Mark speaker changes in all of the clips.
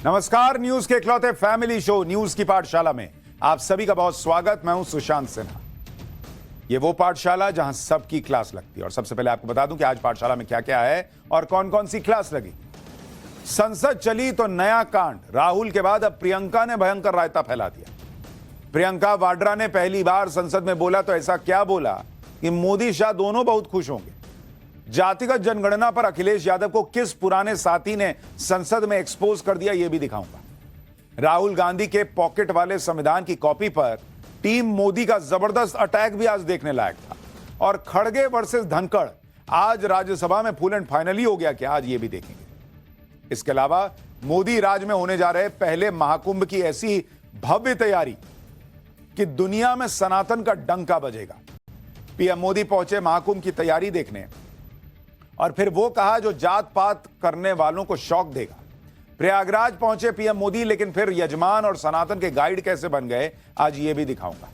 Speaker 1: नमस्कार, न्यूज के इकलौते फैमिली शो न्यूज की पाठशाला में आप सभी का बहुत स्वागत। मैं हूं सुशांत सिन्हा। ये वो पाठशाला जहां सबकी क्लास लगती है। और सबसे पहले आपको बता दूं कि आज पाठशाला में क्या क्या है और कौन कौन सी क्लास लगी। संसद चली तो नया कांड, राहुल के बाद अब प्रियंका ने भयंकर रायता फैला दिया। प्रियंका वाड्रा ने पहली बार संसद में बोला तो ऐसा क्या बोला कि मोदी शाह दोनों बहुत खुश होंगे। जातिगत जनगणना पर अखिलेश यादव को किस पुराने साथी ने संसद में एक्सपोज कर दिया, यह भी दिखाऊंगा। राहुल गांधी के पॉकेट वाले संविधान की कॉपी पर टीम मोदी का जबरदस्त अटैक भी आज देखने लायक था। और खड़गे वर्सेस धनखड़ आज राज्यसभा में फुल एंड फाइनली हो गया क्या, आज ये भी देखेंगे। इसके अलावा मोदी राज में होने जा रहे पहले महाकुंभ की ऐसी भव्य तैयारी कि दुनिया में सनातन का डंका बजेगा। पीएम मोदी पहुंचे महाकुंभ की तैयारी देखने और फिर वो कहा जो जात पात करने वालों को शौक देगा। प्रयागराज पहुंचे पीएम मोदी, लेकिन फिर यजमान और सनातन के गाइड कैसे बन गए, आज ये भी दिखाऊंगा।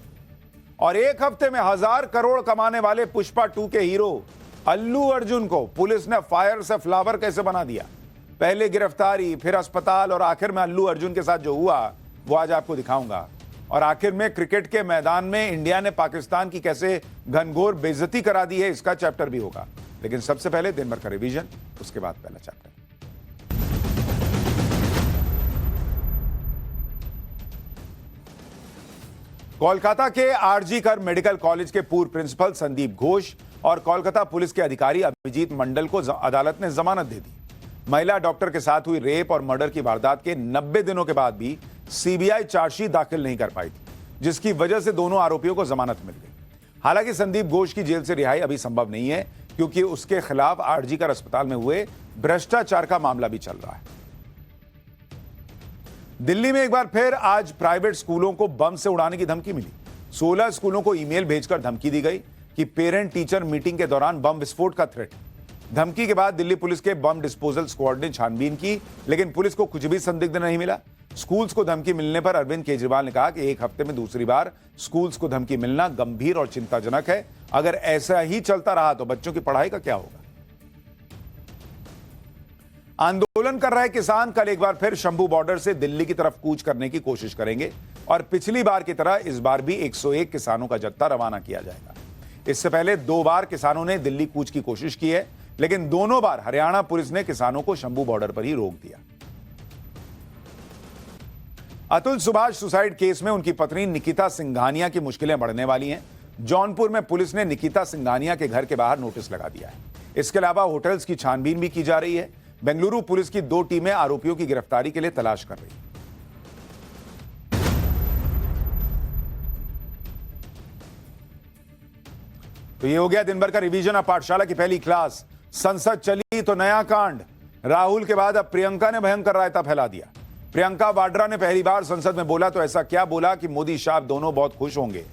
Speaker 1: और एक हफ्ते में 1000 करोड़ कमाने वाले पुष्पा 2 के हीरो अल्लू अर्जुन को पुलिस ने फायर से फ्लावर कैसे बना दिया। पहले गिरफ्तारी, फिर अस्पताल और आखिर में अल्लू अर्जुन के साथ जो हुआ वो आज आपको दिखाऊंगा। और आखिर में क्रिकेट के मैदान में इंडिया ने पाकिस्तान की कैसे घनघोर बेइज्जती करा दी है, इसका चैप्टर भी होगा। लेकिन सबसे पहले दिन भर का रिवीजन, उसके बाद पहला चैप्टर। कोलकाता के आरजी कर मेडिकल कॉलेज के पूर्व प्रिंसिपल संदीप घोष और कोलकाता पुलिस के अधिकारी अभिजीत मंडल को अदालत ने जमानत दे दी। महिला डॉक्टर के साथ हुई रेप और मर्डर की वारदात के 90 दिनों के बाद भी सीबीआई चार्जशीट दाखिल नहीं कर पाई थी, जिसकी वजह से दोनों आरोपियों को जमानत मिल गई। हालांकि संदीप घोष की जेल से रिहाई अभी संभव नहीं है, क्योंकि उसके खिलाफ आरजी कर अस्पताल में हुए भ्रष्टाचार का मामला भी चल रहा है। दिल्ली में एक बार फिर आज प्राइवेट स्कूलों को बम से उड़ाने की धमकी मिली। 16 स्कूलों को ईमेल भेजकर धमकी दी गई कि पेरेंट टीचर मीटिंग के दौरान बम विस्फोट का थ्रेट। धमकी के बाद दिल्ली पुलिस के बम डिस्पोजल स्क्वाड ने छानबीन की, लेकिन पुलिस को कुछ भी संदिग्ध नहीं मिला। स्कूल्स को धमकी मिलने पर अरविंद केजरीवाल ने कहा कि एक हफ्ते में दूसरी बार स्कूल्स को धमकी मिलना गंभीर और चिंताजनक है। अगर ऐसा ही चलता रहा तो बच्चों की पढ़ाई का क्या होगा। आंदोलन कर रहे किसान कल एक बार फिर शंभू बॉर्डर से दिल्ली की तरफ कूच करने की कोशिश करेंगे और पिछली बार की तरह इस बार भी 101 किसानों का जत्था रवाना किया जाएगा। इससे पहले 2 बार किसानों ने दिल्ली कूच की कोशिश की है, लेकिन दोनों बार हरियाणा पुलिस ने किसानों को शंभू बॉर्डर पर ही रोक दिया। अतुल सुभाष सुसाइड केस में उनकी पत्नी निकिता सिंघानिया की मुश्किलें बढ़ने वाली हैं। जौनपुर में पुलिस ने निकिता सिंघानिया के घर के बाहर नोटिस लगा दिया है। इसके अलावा होटल्स की छानबीन भी की जा रही है। बेंगलुरु पुलिस की 2 टीमें आरोपियों की गिरफ्तारी के लिए तलाश कर रही हैं। तो ये हो गया दिन भर का रिवीजन। अब पाठशाला की पहली क्लास। संसद चली तो नया कांड, राहुल के बाद अब प्रियंका ने भयंकर रायता फैला दिया। प्रियंका वाड्रा ने पहली बार संसद में बोला तो ऐसा क्या बोला कि मोदी शाह दोनों बहुत खुश होंगे।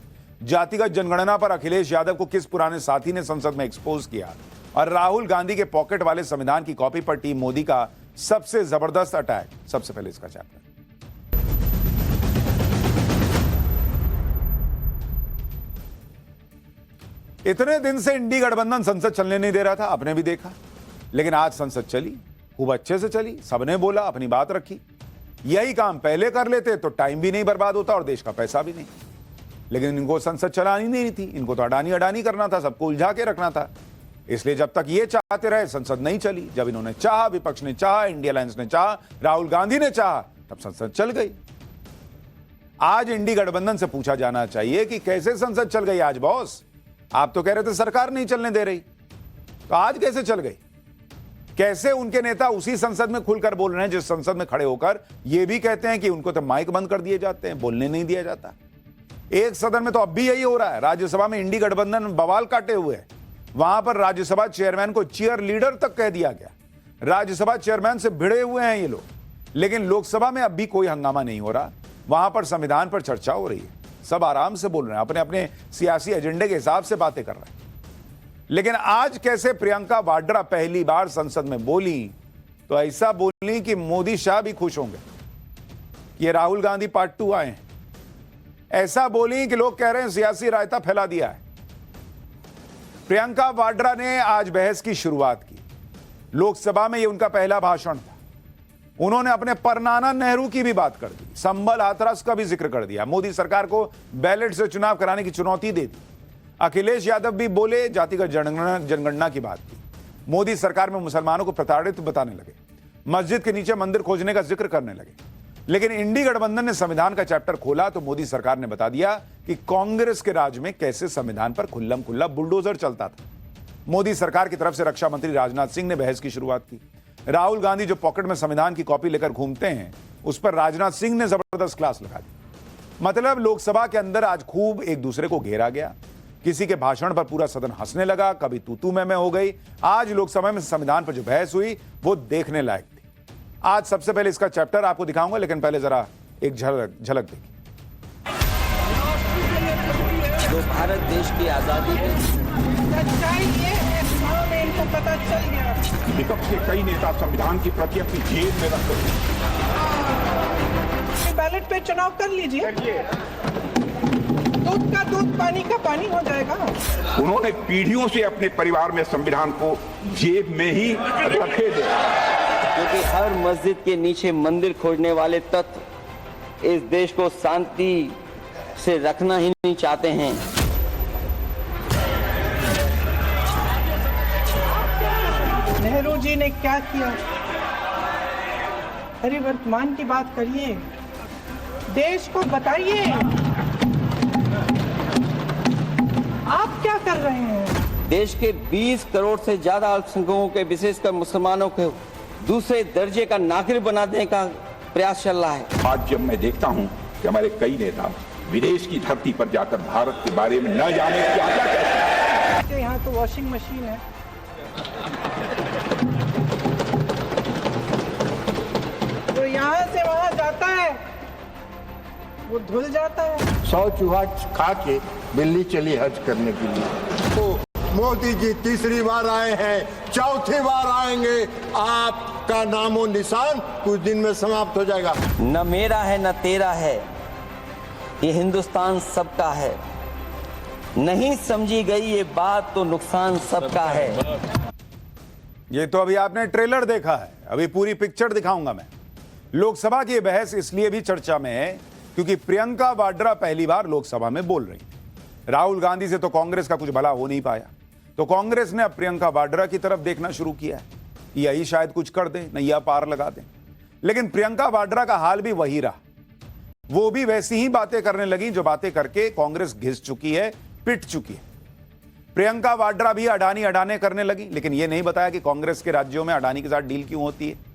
Speaker 1: जातिगत जनगणना पर अखिलेश यादव को किस पुराने साथी ने संसद में एक्सपोज किया। और राहुल गांधी के पॉकेट वाले संविधान की कॉपी पर टीम मोदी का सबसे जबरदस्त अटैक। सबसे पहले इसका चैप्टर। इतने दिन से इंडी गठबंधन संसद चलने नहीं दे रहा था, आपने भी देखा। लेकिन आज संसद चली, खूब अच्छे से चली। सबने बोला, अपनी बात रखी। यही काम पहले कर लेते तो टाइम भी नहीं बर्बाद होता और देश का पैसा भी नहीं। लेकिन इनको संसद चलानी नहीं थी, इनको तो अडानी अडानी करना था, सबको उलझा के रखना था। इसलिए जब तक ये चाहते रहे संसद नहीं चली। जब इन्होंने चाहा, विपक्ष ने चाहा, इंडिया अलायंस ने चाहा, राहुल गांधी ने चाहा, तब संसद चल गई। आज इंडी गठबंधन से पूछा जाना चाहिए कि कैसे संसद चल गई आज बॉस। आप तो कह रहे थे सरकार नहीं चलने दे रही, तो आज कैसे चल गई। कैसे उनके नेता उसी संसद में खुलकर बोल रहे हैं जिस संसद में खड़े होकर ये भी कहते हैं कि उनको तो माइक बंद कर दिए जाते हैं, बोलने नहीं दिया जाता। एक सदन में तो अब भी यही हो रहा है। राज्यसभा में इंडी गठबंधन बवाल काटे हुए है। वहां पर राज्यसभा चेयरमैन को चीयर लीडर तक कह दिया गया। राज्यसभा चेयरमैन से भिड़े हुए हैं ये लोग। लेकिन लोकसभा में अब भी कोई हंगामा नहीं हो रहा। वहां पर संविधान पर चर्चा हो रही है। सब आराम से बोल रहे हैं, अपने अपने सियासी एजेंडे के हिसाब से बातें कर रहे हैं। लेकिन आज कैसे प्रियंका वाड्रा पहली बार संसद में बोली तो ऐसा बोली कि मोदी शाह भी खुश होंगे। ये राहुल गांधी पार्ट 2 आए हैं। ऐसा बोली कि लोग कह रहे हैं सियासी रायता फैला दिया है। प्रियंका वाड्रा ने आज बहस की शुरुआत की। लोकसभा में यह उनका पहला भाषण था। उन्होंने अपने परनाना नेहरू की भी बात कर दी, संबल हाथरस का भी जिक्र कर दिया, मोदी सरकार को बैलेट से चुनाव कराने की चुनौती दे दी। अखिलेश यादव भी बोले, जातिगत जनगणना की बात की। मोदी सरकार में मुसलमानों को प्रताड़ित बताने लगे, मस्जिद के नीचे मंदिर खोजने का जिक्र करने लगे। लेकिन इंडी गठबंधन ने संविधान का चैप्टर खोला तो मोदी सरकार ने बता दिया कि कांग्रेस के राज में कैसे संविधान पर खुल्लम खुल्ला बुलडोजर चलता था। मोदी सरकार की तरफ से रक्षा मंत्री राजनाथ सिंह ने बहस की शुरुआत की। राहुल गांधी जो पॉकेट में संविधान की कॉपी लेकर घूमते हैं, उस पर राजनाथ सिंह ने जबरदस्त क्लास लगा दी। मतलब लोकसभा के अंदर आज खूब एक दूसरे को घेरा गया। किसी के भाषण पर पूरा सदन हंसने लगा, कभी तू मैं हो गई। आज लोकसभा में संविधान पर जो बहस हुई वो देखने लायक थी। आज सबसे पहले इसका चैप्टर आपको दिखाऊंगा, लेकिन पहले जरा एक झलक देखिए।
Speaker 2: जो भारत देश की आजादी
Speaker 3: में इनको पता चल गया।
Speaker 4: विपक्ष के कई नेता संविधान की प्रति अपनी जेब में रखकर
Speaker 3: बैलेट पे चुनाव कर लीजिए, दूध का दूध पानी का पानी हो जाएगा।
Speaker 4: उन्होंने पीढ़ियों से अपने परिवार में संविधान को जेब में ही रखे थे,
Speaker 2: क्योंकि हर मस्जिद के नीचे मंदिर खोजने वाले तत्व इस देश को शांति से रखना ही नहीं चाहते हैं।
Speaker 3: नेहरू जी ने क्या किया? अरे वर्तमान की बात करिए, देश को बताइए आप क्या कर रहे हैं।
Speaker 2: देश के 20 करोड़ से ज्यादा अल्पसंख्यकों के, विशेषकर मुसलमानों को दूसरे दर्जे का नागरिक बना देने का प्रयास चल रहा है।
Speaker 4: आज जब मैं देखता हूं कि हमारे कई नेता विदेश की धरती पर जाकर भारत के बारे में न जाने क्या क्या कहते हैं।
Speaker 3: यहाँ तो वॉशिंग मशीन है, तो यहाँ से वहाँ जाता है वो धुल जाता है।
Speaker 5: 100 चूहा खा के दिल्ली चली हज करने के लिए। तो मोदी जी तीसरी बार आए हैं, चौथी बार आएंगे, आपका नामो निशान कुछ दिन में समाप्त हो जाएगा।
Speaker 2: न मेरा है न तेरा है, ये हिंदुस्तान सबका है। नहीं समझी गई ये बात तो नुकसान सबका है।
Speaker 1: ये तो अभी आपने ट्रेलर देखा है, अभी पूरी पिक्चर दिखाऊंगा मैं। लोकसभा की बहस इसलिए भी चर्चा में है क्योंकि प्रियंका वाड्रा पहली बार लोकसभा में बोल रही थी। राहुल गांधी से तो कांग्रेस का कुछ भला हो नहीं पाया, तो कांग्रेस ने अब प्रियंका वाड्रा की तरफ देखना शुरू किया है, यही शायद कुछ कर दें, नैया पार लगा दें। लेकिन प्रियंका वाड्रा का हाल भी वही रहा, वो भी वैसी ही बातें करने लगी जो बातें करके कांग्रेस घिस चुकी है, पिट चुकी है। प्रियंका वाड्रा भी अडानी अडाने करने लगी, लेकिन यह नहीं बताया कि कांग्रेस के राज्यों में अडानी के साथ डील क्यों होती है।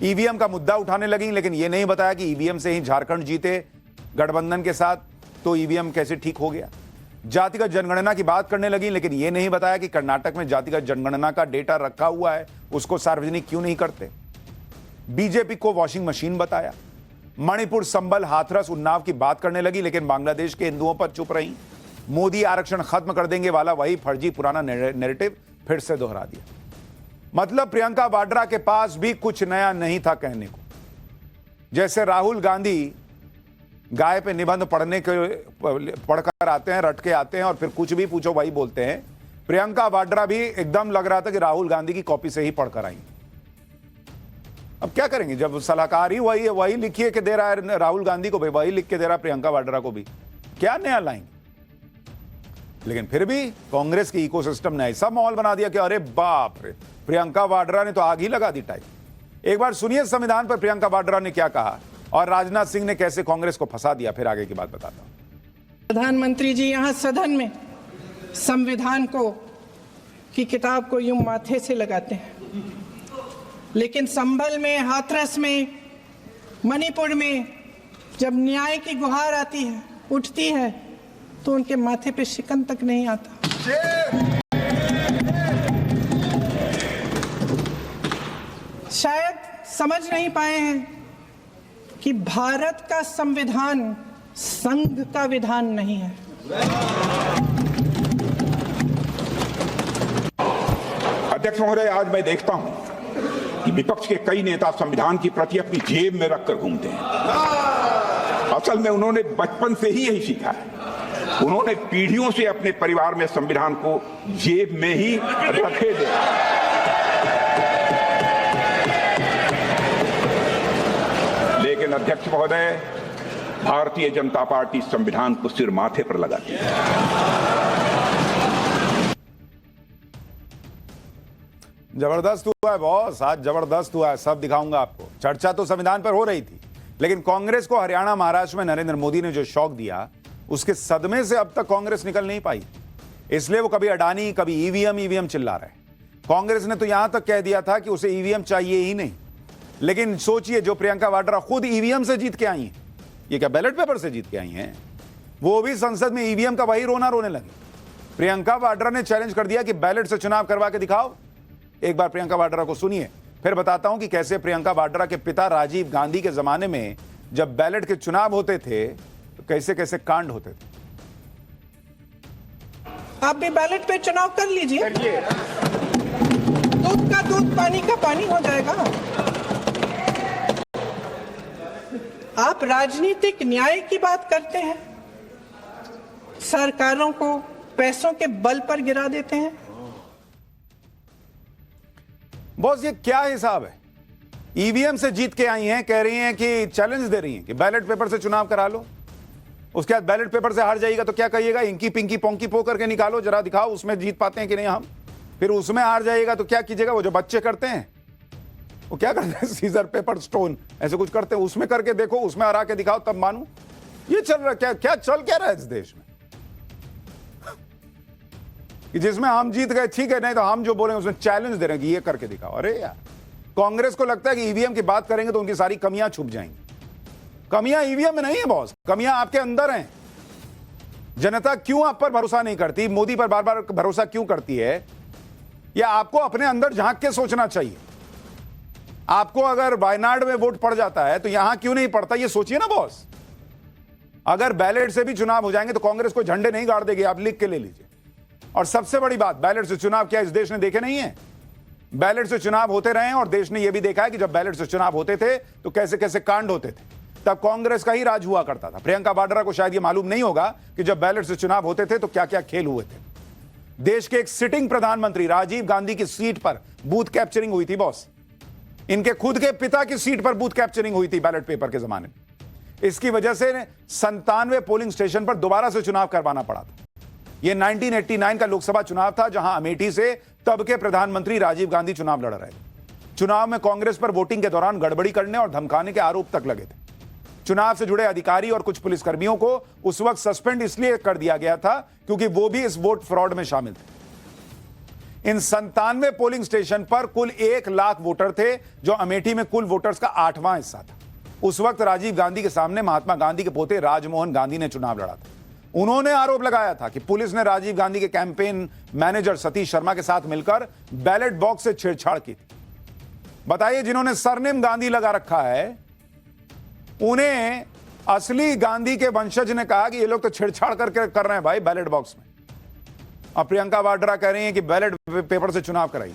Speaker 1: ईवीएम का मुद्दा उठाने लगी, लेकिन यह नहीं बताया कि ईवीएम से ही झारखंड जीते गठबंधन के साथ, तो ईवीएम कैसे ठीक हो गया। जातिगत जनगणना की बात करने लगी, लेकिन यह नहीं बताया कि कर्नाटक में जातिगत जनगणना का डेटा रखा हुआ है, उसको सार्वजनिक क्यों नहीं करते। बीजेपी को वॉशिंग मशीन बताया। मणिपुर, संबल, हाथरस, उन्नाव की बात करने लगी, लेकिन बांग्लादेश के हिंदुओं पर चुप रही। मोदी आरक्षण खत्म कर देंगे वाला वही फर्जी पुराना नैरेटिव फिर से दोहरा दिया। मतलब प्रियंका वाड्रा के पास भी कुछ नया नहीं था कहने को। जैसे राहुल गांधी गाय पे निबंध पढ़कर आते हैं, रट के आते हैं और फिर कुछ भी पूछो वही बोलते हैं, प्रियंका वाड्रा भी एकदम लग रहा था कि राहुल गांधी की कॉपी से ही पढ़कर आई। अब क्या करेंगे, जब सलाहकार ही वही है, वही लिखिए के दे रहा है राहुल गांधी को भी, वही लिख के दे रहा है प्रियंका वाड्रा को भी, क्या नया लाएंगे। लेकिन फिर भी कांग्रेस के इकोसिस्टम ने ऐसा माहौल बना दिया कि अरे बाप रे, प्रियंका वाड्रा ने तो आग ही लगा दी टाइप। एक बार सुनिए संविधान पर प्रियंका वाड्रा ने क्या कहा और राजनाथ सिंह ने कैसे कांग्रेस को फंसा दिया, फिर आगे की बात बताता हूं।
Speaker 3: प्रधानमंत्री जी यहाँ सदन में संविधान को की किताब को यूं माथे से लगाते हैं, लेकिन संभल में, हाथरस में, मणिपुर में जब न्याय की गुहार आती है, उठती है, तो उनके माथे पे शिकन तक नहीं आता। शायद समझ नहीं पाए हैं कि भारत का संविधान संघ का विधान नहीं है।
Speaker 4: अध्यक्ष महोदय, आज मैं देखता हूं कि विपक्ष के कई नेता संविधान की प्रति अपनी जेब में रखकर घूमते हैं। असल में उन्होंने बचपन से ही यही सीखा है। उन्होंने पीढ़ियों से अपने परिवार में संविधान को जेब में ही रखे थे। अध्यक्ष महोदय, भारतीय जनता पार्टी संविधान को सिर माथे पर लगाती है।
Speaker 1: जबरदस्त हुआ है बॉस, आज जबरदस्त हुआ है, सब दिखाऊंगा आपको। चर्चा तो संविधान पर हो रही थी, लेकिन कांग्रेस को हरियाणा महाराष्ट्र में नरेंद्र मोदी ने जो शॉक दिया, उसके सदमे से अब तक कांग्रेस निकल नहीं पाई। इसलिए वो कभी अडानी, कभी ईवीएम चिल्ला रहे। कांग्रेस ने तो यहां तक कह दिया था कि उसे ईवीएम चाहिए ही नहीं। लेकिन सोचिए, जो प्रियंका वाड्रा खुद ईवीएम से जीत के आई हैं, ये क्या बैलेट पेपर से जीत के आई हैं, वो भी संसद में ईवीएम का वही रोना रोने लगी। प्रियंका वाड्रा ने चैलेंज कर दिया कि बैलेट से चुनाव करवा के दिखाओ। एक बार प्रियंका वाड्रा को सुनिए, फिर बताता हूं कि कैसे प्रियंका वाड्रा के पिता राजीव गांधी के जमाने में जब बैलेट के चुनाव होते थे तो कैसे कैसे कांड होते थे।
Speaker 3: आप भी बैलेट पे चुनाव कर लीजिए, दूध का दूध, पानी का पानी हो जाएगा। आप राजनीतिक न्याय की बात करते हैं, सरकारों को पैसों के बल पर गिरा देते हैं।
Speaker 1: बॉस, ये क्या हिसाब है? ईवीएम से जीत के आई हैं, कह रही हैं कि चैलेंज दे रही हैं कि बैलेट पेपर से चुनाव करा लो। उसके बाद बैलेट पेपर से हार जाएगा तो क्या कहिएगा? इंकी पिंकी पोंकी पो करके निकालो, जरा दिखाओ उसमें जीत पाते हैं कि नहीं हम। फिर उसमें हार जाएगा तो क्या कीजिएगा? वो जो बच्चे करते हैं, वो क्या करते हैं, सीजर पेपर स्टोन ऐसे कुछ करते हैं, उसमें करके देखो, उसमें हरा के दिखाओ तब मानू। ये चल रहा क्या चल क्या रहा है इस देश में कि जिसमें हम जीत गए ठीक है, नहीं तो हम जो बोलेंगे उसमें चैलेंज दे रहे हैं कि ये करके दिखाओ। अरे यार, कांग्रेस को लगता है कि ईवीएम की बात करेंगे तो उनकी सारी कमियां छुप जाएंगी। कमियां ईवीएम में नहीं है बॉस, कमियां आपके अंदर हैं। जनता क्यों आप पर भरोसा नहीं करती, मोदी पर बार बार भरोसा क्यों करती है, या आपको अपने अंदर झांक के सोचना चाहिए। आपको अगर वायनाड में वोट पड़ जाता है तो यहां क्यों नहीं पड़ता, ये सोचिए ना बॉस। अगर बैलेट से भी चुनाव हो जाएंगे तो कांग्रेस को झंडे नहीं गाड़ देगी, आप लिख के ले लीजिए। और सबसे बड़ी बात, बैलेट से चुनाव क्या इस देश ने देखे नहीं है? बैलेट से चुनाव होते रहे हैं और देश ने यह भी देखा है कि जब बैलेट से चुनाव होते थे तो कैसे कैसे कांड होते थे। तब कांग्रेस का ही राज हुआ करता था। प्रियंका वाड्रा को शायद यह मालूम नहीं होगा कि जब बैलेट से चुनाव होते थे तो क्या क्या खेल हुए थे। देश के एक सिटिंग प्रधानमंत्री राजीव गांधी की सीट पर बूथ कैप्चरिंग हुई थी बॉस। इनके खुद के पिता की सीट पर बूथ कैप्चरिंग हुई थी बैलेट पेपर के जमाने में। इसकी वजह से 97 पोलिंग स्टेशन पर दोबारा से चुनाव करवाना पड़ा था। यह 1989 का लोकसभा चुनाव था, जहां अमेठी से तब के प्रधानमंत्री राजीव गांधी चुनाव लड़ रहे थे। चुनाव में कांग्रेस पर वोटिंग के दौरान गड़बड़ी करने और धमकाने के आरोप तक लगे थे। चुनाव से जुड़े अधिकारी और कुछ पुलिसकर्मियों को उस वक्त सस्पेंड इसलिए कर दिया गया था क्योंकि वो भी इस वोट फ्रॉड में शामिल थे। इन 97 पोलिंग स्टेशन पर कुल 1 लाख वोटर थे, जो अमेठी में कुल वोटर्स का 8वां हिस्सा था। उस वक्त राजीव गांधी के सामने महात्मा गांधी के पोते राजमोहन गांधी ने चुनाव लड़ा था। उन्होंने आरोप लगाया था कि पुलिस ने राजीव गांधी के कैंपेन मैनेजर सतीश शर्मा के साथ मिलकर बैलेट बॉक्स से छेड़छाड़ की थी। बताइए, जिन्होंने सरनेम गांधी लगा रखा है, उन्हें असली गांधी के वंशज ने कहा कि ये लोग तो छेड़छाड़ करके कर रहे हैं भाई बैलेट बॉक्स में। अब प्रियंका वाड्रा कह रही हैं कि बैलेट पेपर से चुनाव कराइए।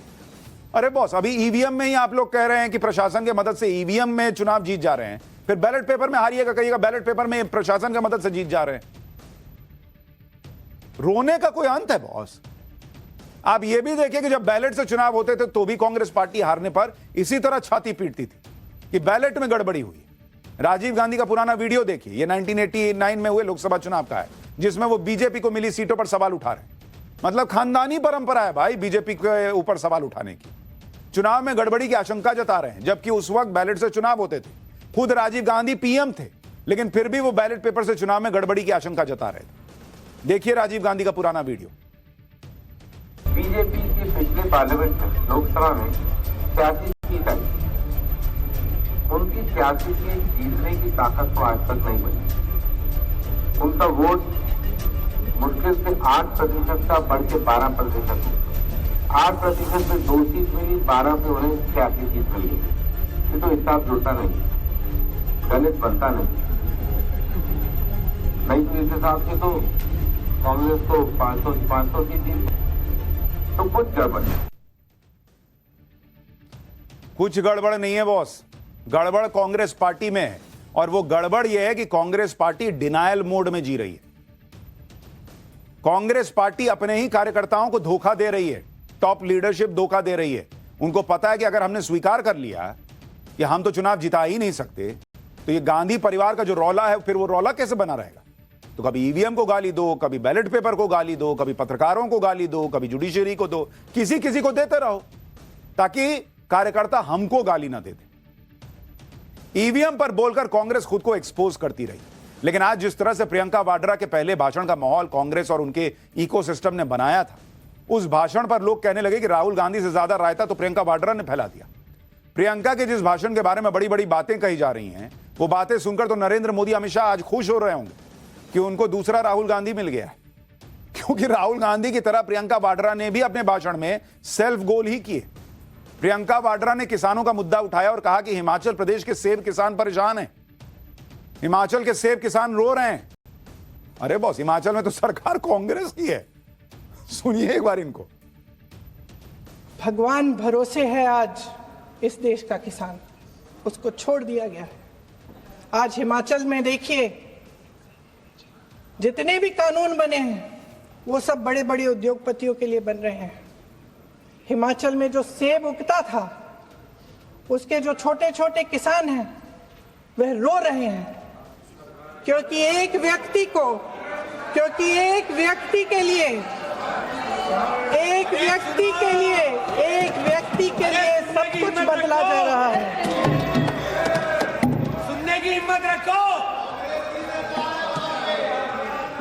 Speaker 1: अरे बॉस, अभी ईवीएम में ही आप लोग कह रहे हैं कि प्रशासन की मदद से ईवीएम में चुनाव जीत जा रहे हैं, फिर बैलेट पेपर में हारिएगा कहिएगा बैलेट पेपर में प्रशासन की मदद से जीत जा रहे हैं। रोने का कोई अंत है बॉस। आप यह भी देखिए कि जब बैलेट से चुनाव होते थे तो भी कांग्रेस पार्टी हारने पर इसी तरह छाती पीटती थी कि बैलेट में गड़बड़ी हुई। राजीव गांधी का पुराना वीडियो देखिए, ये 1989 में हुए लोकसभा चुनाव का है, जिसमें वो बीजेपी को मिली सीटों पर सवाल उठा रहे हैं। मतलब खानदानी परंपरा है भाई बीजेपी के ऊपर सवाल उठाने की। चुनाव में गड़बड़ी की आशंका जता रहे हैं, जबकि उस वक्त बैलेट से चुनाव होते थे। खुद राजीव गांधी पीएम थे, लेकिन फिर भी वो बैलेट पेपर से चुनाव में गड़बड़ी की आशंका जता रहे थे। देखिए राजीव गांधी का पुराना वीडियो।
Speaker 6: बीजेपी के पिछले पार्लियामेंट में, लोकसभा में 86 सीट आई। उनकी 86 सीट जीतने की ताकत तो आज तक नहीं बनी। उनका वोट मुश्किल से 8% का बढ़ के 12%। 8% में 2 सीट मिली, 12 से उन्हें 86 सीट मिली। ये तो हिसाब जुड़ता नहीं, गणित बनता नहीं तो इस हिसाब से तो कांग्रेस को 500 सीट दी, तो कुछ गड़बड़ है।
Speaker 1: कुछ गड़बड़ नहीं है बॉस, गड़बड़ कांग्रेस पार्टी में है। और वो गड़बड़ यह है कि कांग्रेस पार्टी डिनायल मोड में जी रही है। कांग्रेस पार्टी अपने ही कार्यकर्ताओं को धोखा दे रही है, टॉप लीडरशिप धोखा दे रही है। उनको पता है कि अगर हमने स्वीकार कर लिया कि हम तो चुनाव जिता ही नहीं सकते, तो ये गांधी परिवार का जो रौला है फिर वो रौला कैसे बना रहेगा? तो कभी ईवीएम को गाली दो, कभी बैलेट पेपर को गाली दो, कभी पत्रकारों को गाली दो, कभी जुडिशरी को दो, किसी किसी को देते रहो ताकि कार्यकर्ता हमको गाली ना दे दे। ईवीएम पर बोलकर कांग्रेस खुद को एक्सपोज करती रही, लेकिन आज जिस तरह से प्रियंका वाड्रा के पहले भाषण का माहौल कांग्रेस और उनके इकोसिस्टम ने बनाया था, उस भाषण पर लोग कहने लगे कि राहुल गांधी से ज्यादा रायता तो प्रियंका वाड्रा ने फैला दिया। प्रियंका के जिस भाषण के बारे में बड़ी बड़ी बातें कही जा रही हैं, वो बातें सुनकर तो नरेंद्र मोदी, अमित शाह आज खुश हो रहे होंगे कि उनको दूसरा राहुल गांधी मिल गया है, क्योंकि राहुल गांधी की तरह प्रियंका वाड्रा ने भी अपने भाषण में सेल्फ गोल ही किए। प्रियंका वाड्रा ने किसानों का मुद्दा उठाया और कहा कि हिमाचल प्रदेश के सेब किसान परेशान हैं, हिमाचल के सेब किसान रो रहे हैं। अरे बॉस, हिमाचल में तो सरकार कांग्रेस की है। सुनिए एक बार इनको।
Speaker 3: भगवान भरोसे है आज इस देश का किसान, उसको छोड़ दिया गया है। आज हिमाचल में देखिए, जितने भी कानून बने हैं वो सब बड़े बड़े उद्योगपतियों के लिए बन रहे हैं। हिमाचल में जो सेब उगता था, उसके जो छोटे छोटे किसान हैं वह रो रहे हैं, क्योंकि एक व्यक्ति के लिए सब कुछ बदला जा रहा है।
Speaker 7: सुनने की हिम्मत रखो।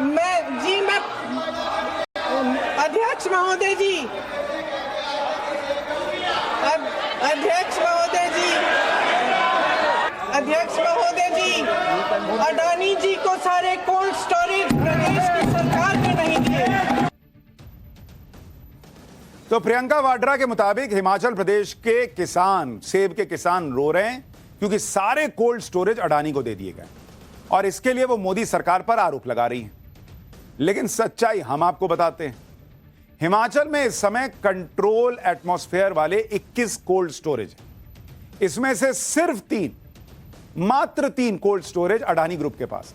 Speaker 3: मैं अध्यक्ष महोदय जी, अडानी जी को सारे कोल्ड स्टोरेज प्रदेश की सरकार ने नहीं दिए।
Speaker 1: तो प्रियंका वाड्रा के मुताबिक हिमाचल प्रदेश के किसान, सेब के किसान रो रहे हैं क्योंकि सारे कोल्ड स्टोरेज अडानी को दे दिए गए, और इसके लिए वो मोदी सरकार पर आरोप लगा रही है। लेकिन सच्चाई हम आपको बताते हैं। हिमाचल में इस समय कंट्रोल एटमॉस्फेयर वाले 21 कोल्ड स्टोरेज, इसमें से सिर्फ मात्र 3 कोल्ड स्टोरेज अडानी ग्रुप के पास।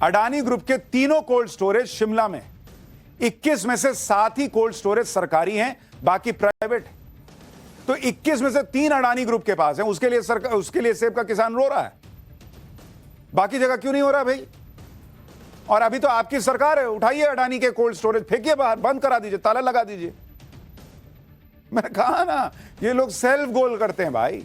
Speaker 1: अडानी ग्रुप के तीनों कोल्ड स्टोरेज शिमला में, 21 में से 7 ही कोल्ड स्टोरेज सरकारी हैं, बाकी प्राइवेट। तो 21 में से 3 अडानी ग्रुप के पास हैं, उसके लिए सेब का किसान रो रहा है, बाकी जगह क्यों नहीं हो रहा भाई? और अभी तो आपकी सरकार है, उठाइए अडानी के कोल्ड स्टोरेज, फेंकिए बाहर, बंद करा दीजिए, ताला लगा दीजिए। मैंने कहा ना, ये लोग सेल्फ गोल करते हैं भाई।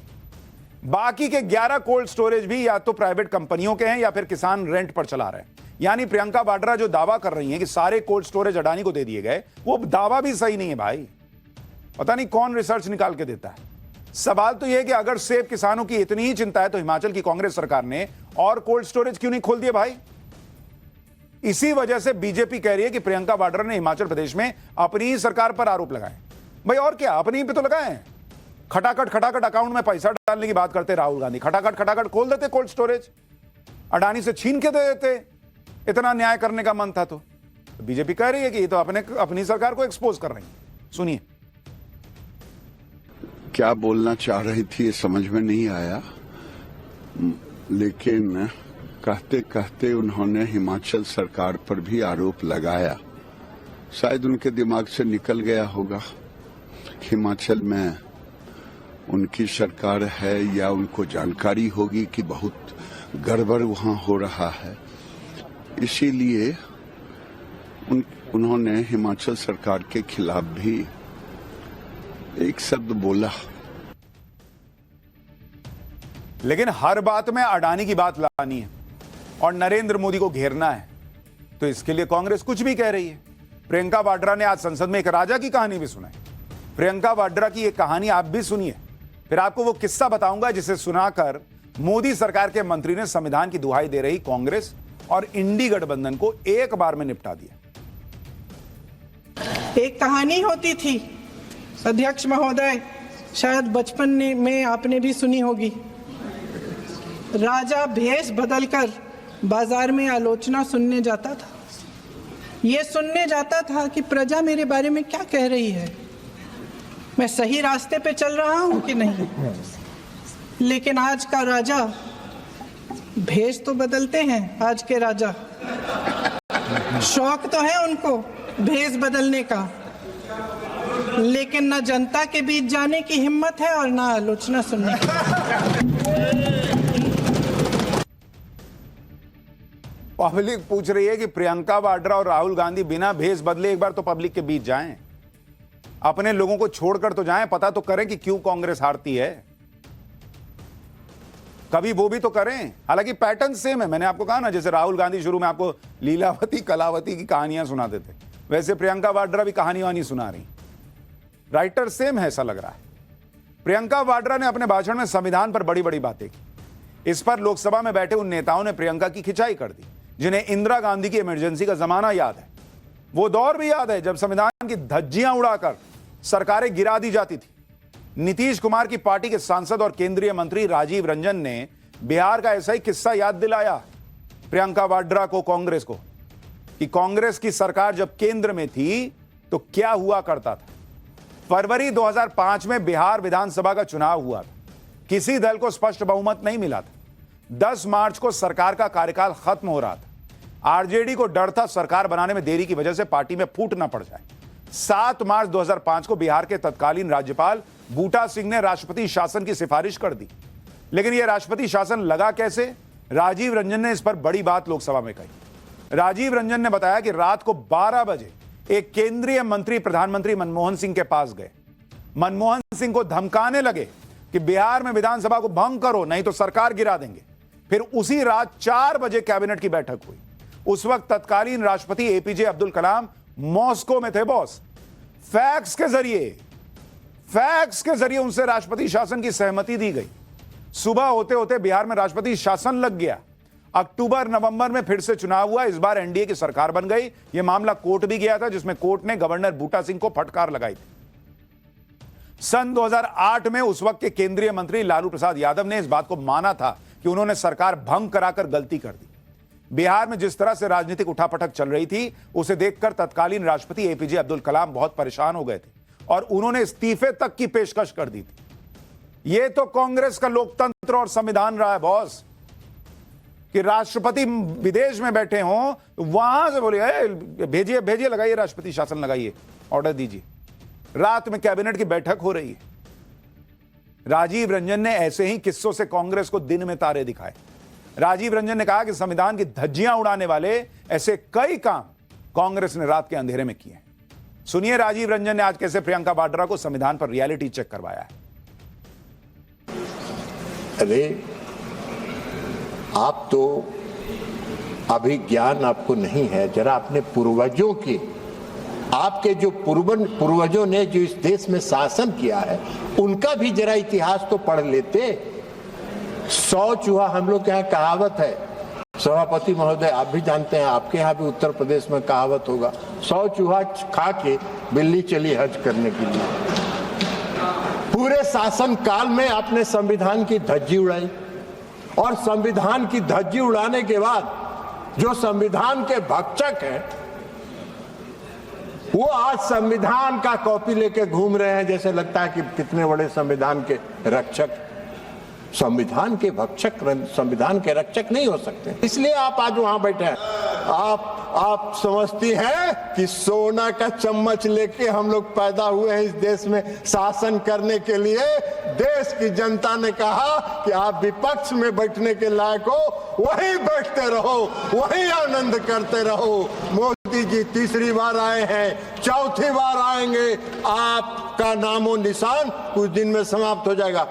Speaker 1: बाकी के 11 कोल्ड स्टोरेज भी या तो प्राइवेट कंपनियों के हैं या फिर किसान रेंट पर चला रहे हैं। यानी प्रियंका वाड्रा जो दावा कर रही हैं कि सारे कोल्ड स्टोरेज अडानी को दे दिए गए, वो दावा भी सही नहीं है भाई। पता नहीं कौन रिसर्च निकाल के देता है। सवाल तो यह है कि अगर सेब किसानों की इतनी ही चिंता है तो हिमाचल की कांग्रेस सरकार ने और कोल्ड स्टोरेज क्यों नहीं खोल दिए भाई? इसी वजह से बीजेपी कह रही है कि प्रियंका वाड्रा ने हिमाचल प्रदेश में अपनी ही सरकार पर आरोप लगाए। भाई और क्या, अपनी पे तो लगाए। खटाखट अकाउंट में पैसा डालने की बात करते राहुल गांधी, खटाखट खोल देते कोल्ड स्टोरेज, अडानी से छीन के दे देते। इतना न्याय करने का मन था तो बीजेपी कह रही है कि ये तो अपनी सरकार को एक्सपोज कर रही है। सुनिए
Speaker 8: क्या बोलना चाह रही थी, ये समझ में नहीं आया, लेकिन कहते कहते उन्होंने हिमाचल सरकार पर भी आरोप लगाया। शायद उनके दिमाग से निकल गया होगा हिमाचल में उनकी सरकार है, या उनको जानकारी होगी कि बहुत गड़बड़ वहां हो रहा है, इसीलिए उन्होंने हिमाचल सरकार के खिलाफ भी एक शब्द बोला।
Speaker 1: लेकिन हर बात में अडानी की बात लानी है और नरेंद्र मोदी को घेरना है, तो इसके लिए कांग्रेस कुछ भी कह रही है। प्रियंका वाड्रा ने आज संसद में एक राजा की कहानी भी सुनाई। प्रियंका वाड्रा की एक कहानी आप भी सुनिए, फिर आपको वो किस्सा बताऊंगा जिसे सुनाकर मोदी सरकार के मंत्री ने संविधान की दुहाई दे रही कांग्रेस और इंडी गठबंधन को एक बार में निपटा दिया।
Speaker 3: एक कहानी होती थी अध्यक्ष महोदय, शायद बचपन में आपने भी सुनी होगी। राजा भेष बदलकर बाजार में आलोचना सुनने जाता था। यह सुनने जाता था कि प्रजा मेरे बारे में क्या कह रही है, मैं सही रास्ते पे चल रहा हूं कि नहीं। लेकिन आज का राजा, भेष तो बदलते हैं आज के राजा, शौक तो है उनको भेष बदलने का, लेकिन न जनता के बीच जाने की हिम्मत है और न आलोचना सुनने की।
Speaker 1: पब्लिक पूछ रही है कि प्रियंका वाड्रा और राहुल गांधी बिना भेस बदले एक बार तो पब्लिक के बीच जाएं, अपने लोगों को छोड़कर तो जाएं, पता तो करें कि क्यों कांग्रेस हारती है, कभी वो भी तो करें। हालांकि पैटर्न सेम है, मैंने आपको कहा ना, जैसे राहुल गांधी शुरू में आपको लीलावती कलावती की कहानियां सुनाते थे, वैसे प्रियंका वाड्रा भी कहानी वानी सुना रही। राइटर सेम है ऐसा लग रहा है। प्रियंका वाड्रा ने अपने भाषण में संविधान पर बड़ी बड़ी बातें की। इस पर लोकसभा में बैठे उन नेताओं ने प्रियंका की खिंचाई कर दी जिन्हें इंदिरा गांधी की इमरजेंसी का जमाना याद है। वो दौर भी याद है जब संविधान की धज्जियां उड़ाकर सरकारें गिरा दी जाती थी। नीतीश कुमार की पार्टी के सांसद और केंद्रीय मंत्री राजीव रंजन ने बिहार का ऐसा ही किस्सा याद दिलाया प्रियंका वाड्रा को, कांग्रेस को, कि कांग्रेस की सरकार जब केंद्र में थी तो क्या हुआ करता था। फरवरी 2005 में बिहार विधानसभा का चुनाव हुआ था। किसी दल को स्पष्ट बहुमत नहीं मिला था। 10 मार्च को सरकार का कार्यकाल खत्म हो रहा था। आरजेडी को डर था सरकार बनाने में देरी की वजह से पार्टी में फूट ना पड़ जाए। 7 मार्च 2005 को बिहार के तत्कालीन राज्यपाल बूटा सिंह ने राष्ट्रपति शासन की सिफारिश कर दी। लेकिन यह राष्ट्रपति शासन लगा कैसे? राजीव रंजन ने इस पर बड़ी बात लोकसभा में कही। राजीव रंजन ने बताया कि रात को 12 बजे एक केंद्रीय मंत्री प्रधानमंत्री मनमोहन सिंह के पास गए। मनमोहन सिंह को धमकाने लगे कि बिहार में विधानसभा को भंग करो नहीं तो सरकार गिरा देंगे। फिर उसी रात 4 बजे कैबिनेट की बैठक हुई। उस वक्त तत्कालीन राष्ट्रपति एपीजे अब्दुल कलाम मॉस्को में थे बॉस। फैक्स के जरिए उनसे राष्ट्रपति शासन की सहमति दी गई। सुबह होते होते बिहार में राष्ट्रपति शासन लग गया। अक्टूबर नवंबर में फिर से चुनाव हुआ। इस बार एनडीए की सरकार बन गई। यह मामला कोर्ट भी गया था जिसमें कोर्ट ने गवर्नर बूटा सिंह को फटकार लगाई थी। सन 2008 में उस वक्त के केंद्रीय मंत्री लालू प्रसाद यादव ने इस बात को माना था कि उन्होंने सरकार भंग कराकर गलती कर दी। बिहार में जिस तरह से राजनीतिक उठापटक चल रही थी उसे देखकर तत्कालीन राष्ट्रपति एपीजे अब्दुल कलाम बहुत परेशान हो गए थे और उन्होंने इस्तीफे तक की पेशकश कर दी थी। यह तो कांग्रेस का लोकतंत्र और संविधान रहा है बॉस, कि राष्ट्रपति विदेश में बैठे हों वहां से बोलिए भेजिए लगाइए, राष्ट्रपति शासन लगाइए, ऑर्डर दीजिए। रात में कैबिनेट की बैठक हो रही है। राजीव रंजन ने ऐसे ही किस्सों से कांग्रेस को दिन में तारे दिखाए। राजीव रंजन ने कहा कि संविधान की धज्जियां उड़ाने वाले ऐसे कई काम कांग्रेस ने रात के अंधेरे में किए। सुनिए राजीव रंजन ने आज कैसे प्रियंका वाड्रा को संविधान पर रियलिटी चेक करवाया है।
Speaker 5: अरे आप तो अभी ज्ञान आपको नहीं है, जरा अपने पूर्वजों के, आपके जो पूर्वजों ने जो इस देश में शासन किया है उनका भी जरा इतिहास तो पढ़ लेते। 100 चूहा, हम लोग के यहाँ कहावत है, सभापति महोदय आप भी जानते हैं, आपके यहाँ भी उत्तर प्रदेश में कहावत होगा, 100 चूहा खा के बिल्ली चली हज करने के लिए। पूरे शासन काल में आपने संविधान की धज्जी उड़ाई और संविधान की धज्जी उड़ाने के बाद जो संविधान के भक्षक हैं वो आज संविधान का कॉपी लेके घूम रहे हैं, जैसे लगता है कि कितने बड़े संविधान के रक्षक। संविधान के भक्षक संविधान के रक्षक नहीं हो सकते, इसलिए आप आज वहां बैठे हैं। आप समझती हैं कि सोना का चम्मच लेके हम लोग पैदा हुए हैं इस देश में शासन करने के लिए। देश की जनता ने कहा कि आप विपक्ष में बैठने के लायक हो, वहीं बैठते रहो, वहीं आनंद करते रहो। मोदी जी तीसरी बार आए हैं, चौथी बार आएंगे, आपका नामो निशान कुछ दिन में समाप्त हो जाएगा।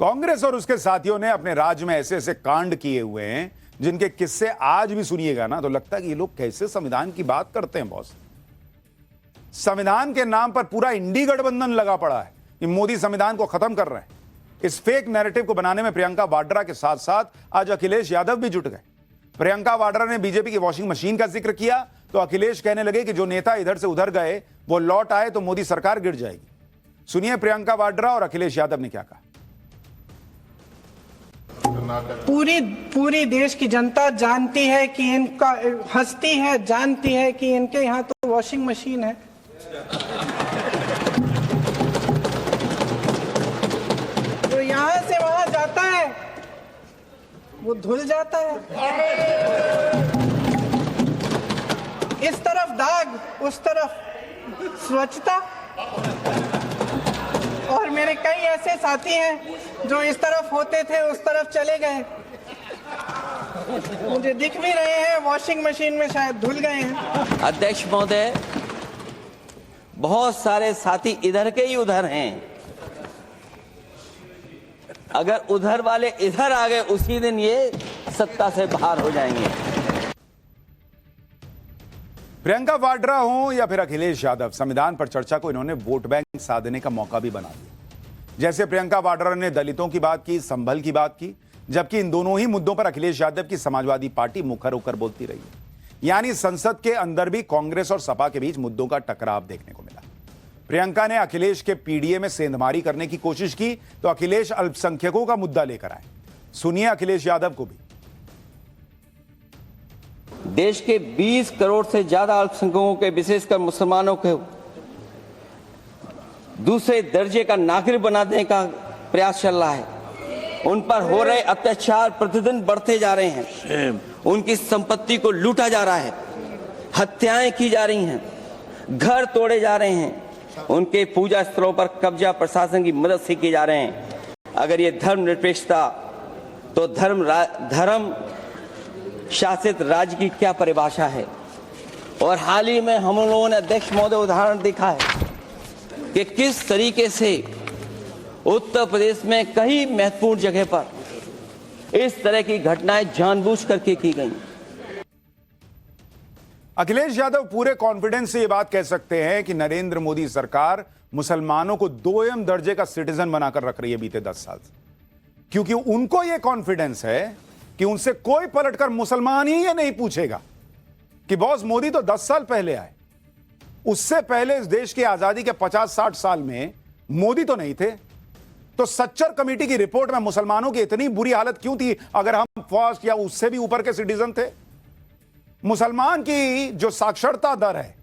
Speaker 1: कांग्रेस और उसके साथियों ने अपने राज्य में ऐसे ऐसे कांड किए हुए हैं जिनके किस्से आज भी सुनिएगा ना तो लगता है कि ये लोग कैसे संविधान की बात करते हैं बॉस। संविधान के नाम पर पूरा इंडी गठबंधन लगा पड़ा है कि मोदी संविधान को खत्म कर रहे हैं। इस फेक नैरेटिव को बनाने में प्रियंका वाड्रा के साथ साथ आज अखिलेश यादव भी जुट गए। प्रियंका वाड्रा ने बीजेपी की वॉशिंग मशीन का जिक्र किया तो अखिलेश कहने लगे कि जो नेता इधर से उधर गए वो लौट आए तो मोदी सरकार गिर जाएगी। सुनिए प्रियंका वाड्रा और अखिलेश यादव ने क्या कहा।
Speaker 3: पूरी देश की जनता जानती है कि इनका, हंसती है, जानती है कि इनके यहाँ तो वॉशिंग मशीन है। तो यहाँ से वहां जाता है वो धुल जाता है। इस तरफ दाग, उस तरफ स्वच्छता। और मेरे कई ऐसे साथी हैं जो इस तरफ होते थे उस तरफ चले गए। मुझे दिख भी रहे हैं, वॉशिंग मशीन में शायद धुल गए हैं।
Speaker 2: अध्यक्ष महोदय, बहुत सारे साथी इधर के ही उधर हैं। अगर उधर वाले इधर आ गए उसी दिन ये सत्ता से बाहर हो जाएंगे।
Speaker 1: प्रियंका वाड्रा हो या फिर अखिलेश यादव, संविधान पर चर्चा को इन्होंने वोट बैंक साधने का मौका भी बना दिया। जैसे प्रियंका वाड्रा ने दलितों की बात की, संभल की बात की, जबकि इन दोनों ही मुद्दों पर अखिलेश यादव की समाजवादी पार्टी मुखर होकर बोलती रही है। यानी संसद के अंदर भी कांग्रेस और सपा के बीच मुद्दों का टकराव देखने को मिला। प्रियंका ने अखिलेश के पीडीए में सेंधमारी करने की कोशिश की तो अखिलेश अल्पसंख्यकों का मुद्दा लेकर आए। सुनिए अखिलेश यादव को भी।
Speaker 2: देश के 20 करोड़ से ज्यादा अल्पसंख्यकों के, विशेषकर मुसलमानों को दूसरे दर्जे का नागरिक बनाने का प्रयास चल रहा है। उन पर हो रहे अत्याचार प्रतिदिन बढ़ते जा रहे हैं। उनकी संपत्ति को लूटा जा रहा है, हत्याएं की जा रही हैं, घर तोड़े जा रहे हैं, उनके पूजा स्थलों पर कब्जा प्रशासन की मदद से किए जा रहे हैं। अगर ये धर्मनिरपेक्षता, तो धर्म शासित राज्य की क्या परिभाषा है। और हाल ही में हम लोगों ने अध्यक्ष महोदय उदाहरण देखा है कि किस तरीके से उत्तर प्रदेश में कई महत्वपूर्ण जगह पर इस तरह की घटनाएं जानबूझ करके की गई।
Speaker 1: अखिलेश यादव पूरे कॉन्फिडेंस से यह बात कह सकते हैं कि नरेंद्र मोदी सरकार मुसलमानों को 2M दर्जे का सिटीजन बनाकर रख रही है बीते 10 साल से, क्योंकि उनको यह कॉन्फिडेंस है कि उनसे कोई पलटकर मुसलमान ही ये नहीं पूछेगा कि बॉस मोदी तो 10 साल पहले आए, उससे पहले इस देश की आजादी के 50-60 साल में मोदी तो नहीं थे। तो सच्चर कमेटी की रिपोर्ट में मुसलमानों की इतनी बुरी हालत क्यों थी अगर हम फर्स्ट या उससे भी ऊपर के सिटीजन थे? मुसलमान की जो साक्षरता दर है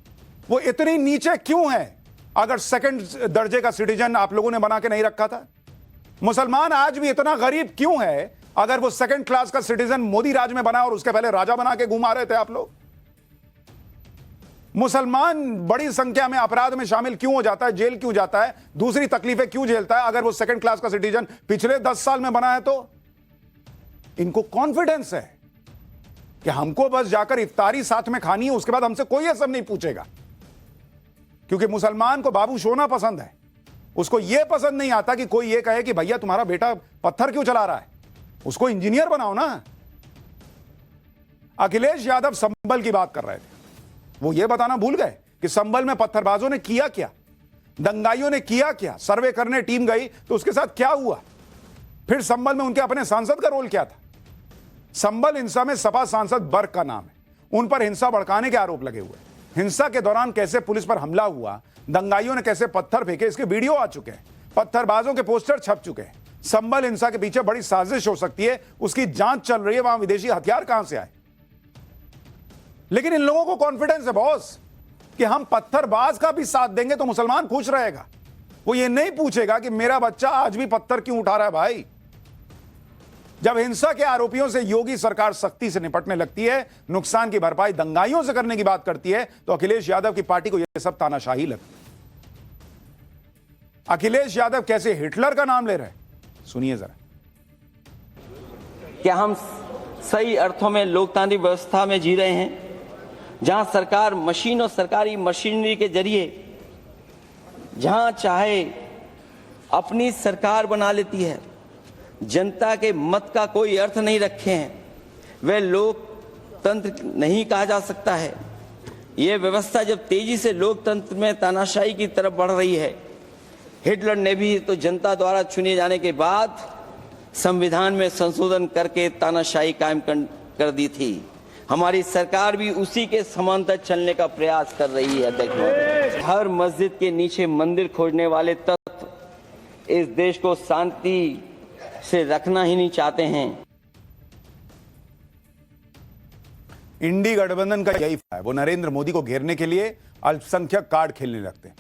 Speaker 1: वो इतनी नीचे क्यों है अगर सेकंड दर्जे का सिटीजन आप लोगों ने बना के नहीं रखा था? मुसलमान आज भी इतना गरीब क्यों है अगर वो सेकंड क्लास का सिटीजन मोदी राज में बना और उसके पहले राजा बना के घुमा रहे थे आप लोग? मुसलमान बड़ी संख्या में अपराध में शामिल क्यों हो जाता है, जेल क्यों जाता है, दूसरी तकलीफें क्यों झेलता है अगर वो सेकंड क्लास का सिटीजन पिछले 10 साल में बना है? तो इनको कॉन्फिडेंस है कि हमको बस जाकर इफ्तारी साथ में खानी है, उसके बाद हमसे कोई ये सब नहीं पूछेगा। क्योंकि मुसलमान को बाबू सोना पसंद है, उसको यह पसंद नहीं आता कि कोई ये कहे कि भैया तुम्हारा बेटा पत्थर क्यों चला रहा है, उसको इंजीनियर बनाओ ना। अखिलेश यादव संभल की बात कर रहे थे, वो ये बताना भूल गए कि संभल में पत्थरबाजों ने किया क्या, दंगाइयों ने किया क्या, सर्वे करने टीम गई तो उसके साथ क्या हुआ, फिर संभल में उनके अपने सांसद का रोल क्या था। संभल हिंसा में सपा सांसद बर्क का नाम है, उन पर हिंसा भड़काने के आरोप लगे हुए। हिंसा के दौरान कैसे पुलिस पर हमला हुआ, दंगाइयों ने कैसे पत्थर फेंके, इसके वीडियो आ चुके हैं, पत्थरबाजों के पोस्टर छप चुके हैं। संभल हिंसा के पीछे बड़ी साजिश हो सकती है, उसकी जांच चल रही है, वहां विदेशी हथियार कहां से आए। लेकिन इन लोगों को कॉन्फिडेंस है बॉस कि हम पत्थरबाज का भी साथ देंगे तो मुसलमान खुश रहेगा। वो ये नहीं पूछेगा कि मेरा बच्चा आज भी पत्थर क्यों उठा रहा है। भाई, जब हिंसा के आरोपियों से योगी सरकार सख्ती से निपटने लगती है, नुकसान की भरपाई दंगाइयों से करने की बात करती है, तो अखिलेश यादव की पार्टी को यह सब तानाशाही लगती है। अखिलेश यादव कैसे हिटलर का नाम ले रहे हैं, सुनिए जरा।
Speaker 2: क्या हम सही अर्थों में लोकतांत्रिक व्यवस्था में जी रहे हैं, जहां सरकार मशीन और सरकारी मशीनरी के जरिए जहां चाहे अपनी सरकार बना लेती है, जनता के मत का कोई अर्थ नहीं रखे हैं, वह लोकतंत्र नहीं कहा जा सकता है। यह व्यवस्था जब तेजी से लोकतंत्र में तानाशाही की तरफ बढ़ रही है, हिटलर ने भी तो जनता द्वारा चुने जाने के बाद संविधान में संशोधन करके तानाशाही कायम कर दी थी। हमारी सरकार भी उसी के समांतर चलने का प्रयास कर रही है। देखो, हर मस्जिद के नीचे मंदिर खोजने वाले तत्व इस देश को शांति से रखना ही नहीं चाहते हैं।
Speaker 1: इंडी गठबंधन का यही है, वो नरेंद्र मोदी को घेरने के लिए अल्पसंख्यक कार्ड खेलने लगते हैं।